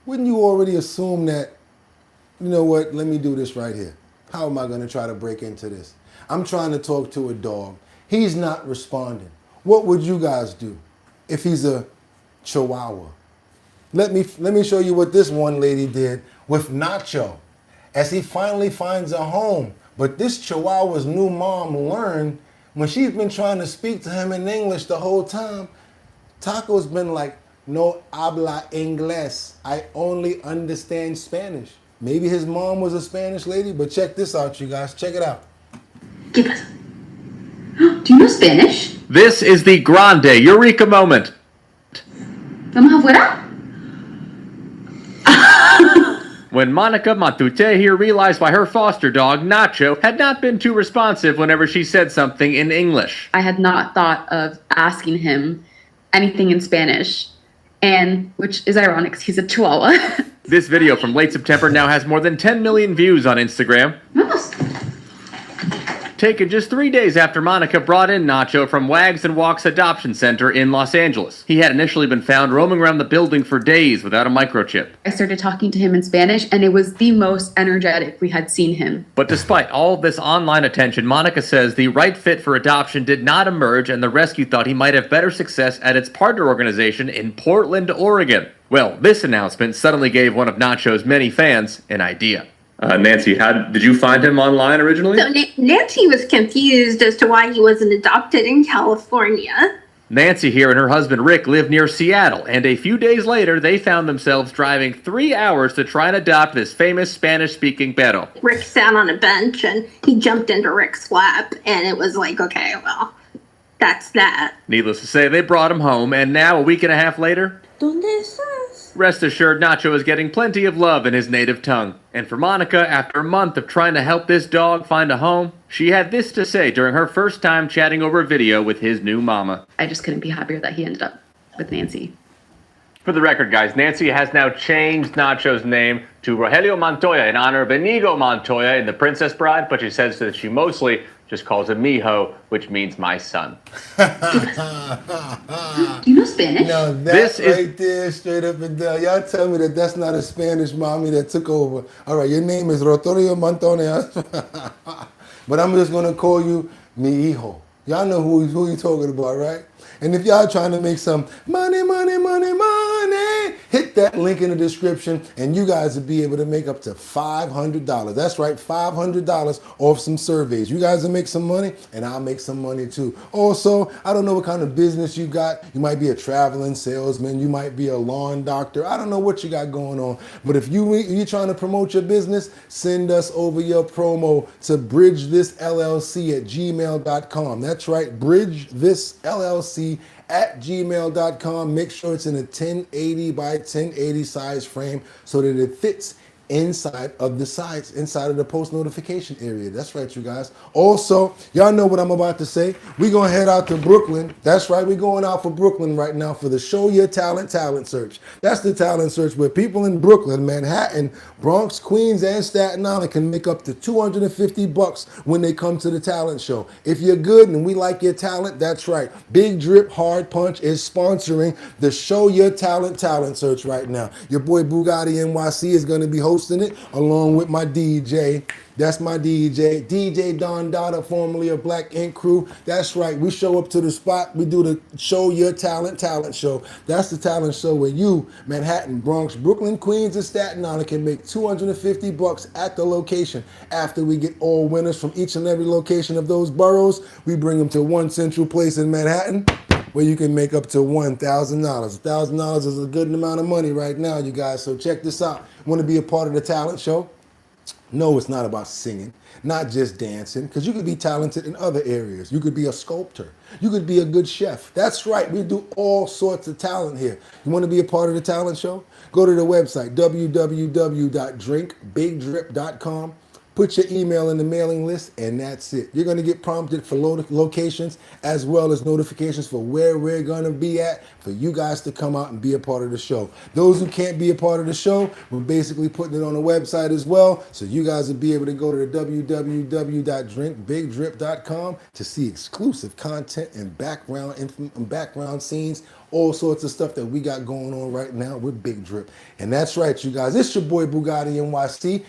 wouldn't you already assume that, you know what, let me do this right here. How am I going to try to break into this? I'm trying to talk to a dog. He's not responding. What would you guys do if he's a Chihuahua? Let me show you what this one lady did with Nacho as he finally finds a home. But this Chihuahua's new mom learned when she's been trying to speak to him in English the whole time, Taco's been like, no habla inglés. I only understand Spanish. Maybe his mom was a Spanish lady, but check this out, you guys. Check it out. ¿Qué pasa? Do you know Spanish? This is the grande eureka moment. ¿Vamos afuera? When Monica Matute here realized why her foster dog, Nacho, had not been too responsive whenever she said something in English. I had not thought of asking him anything in Spanish, and which is ironic because he's a Chihuahua. This video from late September now has more than 10 million views on Instagram. Vamos. Taken just 3 days after Monica brought in Nacho from Wags and Walks Adoption Center in Los Angeles. He had initially been found roaming around the building for days without a microchip. I started talking to him in Spanish, and it was the most energetic we had seen him. But despite all of this online attention, Monica says the right fit for adoption did not emerge, and the rescue thought he might have better success at its partner organization in Portland, Oregon. Well, this announcement suddenly gave one of Nacho's many fans an idea. Nancy, how did you find him online originally? So Nancy was confused as to why he wasn't adopted in California. Nancy here and her husband Rick live near Seattle, and a few days later they found themselves driving 3 hours to try and adopt this famous Spanish-speaking perro. Rick sat on a bench and he jumped into Rick's lap, and it was like, okay, well, that's that. Needless to say, they brought him home, and now a week and a half later, ¿Dónde estás? rest assured Nacho is getting plenty of love in his native tongue. And for Monica, after a month of trying to help this dog find a home, she had this to say during her first time chatting over video with his new mama. I just couldn't be happier that he ended up with Nancy. For the record, guys, Nancy has now changed Nacho's name to Rogelio Montoya in honor of Inigo Montoya in The Princess Bride, but she says that she mostly just calls him Mijo, which means my son. Do you know Spanish? Now that right there, straight up and down. Y'all tell me that that's not a Spanish mommy that took over. All right, your name is Rogelio Montoya, but I'm just gonna call you mi hijo. Y'all know who you talking about, right? And if y'all trying to make some money, hit that link in the description and you guys will be able to make up to $500. That's right, $500 off some surveys. You guys will make some money and I'll make some money too. Also, I don't know what kind of business you got. You might be a traveling salesman. You might be a lawn doctor. I don't know what you got going on. But if you're trying to promote your business, send us over your promo to bridgethisllc@gmail.com. That's right, bridgethisllc@gmail.com. Make sure it's in a 1080 by 1080 size frame so that it fits inside of the sides, inside of the post notification area. That's right, you guys. Also, y'all know what I'm about to say. We're going to head out to Brooklyn. That's right, we're going out for Brooklyn right now for the Show Your Talent search. That's the talent search where people in Brooklyn, Manhattan, Bronx, Queens, and Staten Island can make up to $250 when they come to the talent show. If you're good and we like your talent, that's right. Big Drip Hard Punch is sponsoring the Show Your Talent search right now. Your boy BOOGOTTINYC is going to be hosting it along with my DJ. That's my DJ Don Dada, formerly of Black Ink Crew. That's right, we show up to the spot. We do the Show Your Talent show. That's the talent show where you, Manhattan, Bronx, Brooklyn, Queens, and Staten Island can make $250 at the location. After we get all winners from each and every location of those boroughs, we bring them to one central place in Manhattan where you can make up to $1,000. $1,000 is a good amount of money right now, you guys. So check this out. Want to be a part of the talent show? No, it's not about singing, not just dancing, because you could be talented in other areas. You could be a sculptor. You could be a good chef. That's right. We do all sorts of talent here. You want to be a part of the talent show? Go to the website, www.drinkbigdrip.com. Put your email in the mailing list, and that's it. You're going to get prompted for locations as well as notifications for where we're going to be at for you guys to come out and be a part of the show. Those who can't be a part of the show, we're basically putting it on the website as well, so you guys will be able to go to the www.drinkbigdrip.com to see exclusive content and background scenes, all sorts of stuff that we got going on right now with Big Drip. And that's right, you guys. It's your boy BOOGOTTINYC.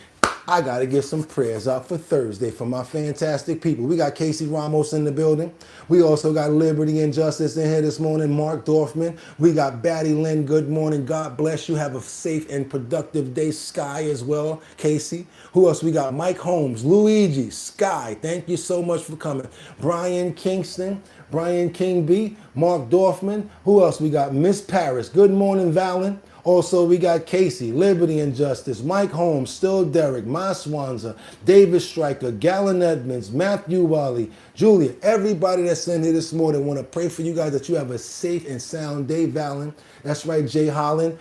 I got to get some prayers out for Thursday for my fantastic people. We got Casey Ramos in the building. We also got Liberty and Justice in here this morning, Mark Dorfman. We got Batty Lynn, good morning. God bless you. Have a safe and productive day. Sky as well, Casey. Who else? We got Mike Holmes, Luigi, Sky. Thank you so much for coming. Brian Kingston, Brian King B, Mark Dorfman. Who else? We got Miss Paris. Good morning, Valen. Also, we got Casey, Liberty and Justice, Mike Holmes, Still Derek, Ma Swanza, David Stryker, Gallon Edmonds, Matthew Wally, Julia, everybody that's in here this morning. Want to pray for you guys that you have a safe and sound day, Valen. That's right, Jay Holland,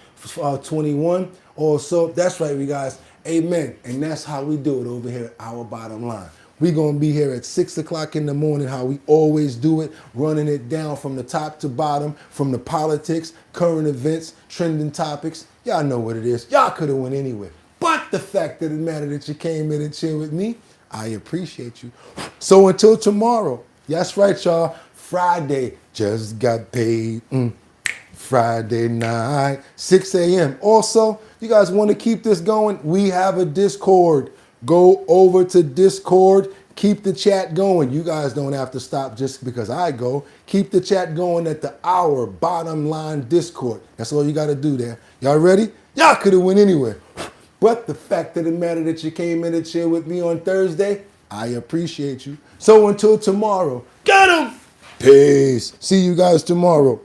21. Also, that's right, you guys. Amen. And that's how we do it over here at Our Bottom Line. We're going to be here at 6 o'clock in the morning, how we always do it, running it down from the top to bottom, from the politics, current events, trending topics. Y'all know what it is. Y'all could have went anywhere. But the fact of the matter that you came in and chill with me, I appreciate you. So until tomorrow, that's right, y'all. Friday, just got paid. Friday night, 6 a.m. Also, you guys want to keep this going? We have a Discord. Go over to Discord. Keep the chat going. You guys don't have to stop just because I go. Keep the chat going at the Our Bottom Line Discord. That's all you got to do there. Y'all ready? Y'all could have went anywhere. But the fact of the matter that you came in and chill with me on Thursday, I appreciate you. So until tomorrow, get 'em! Peace. See you guys tomorrow.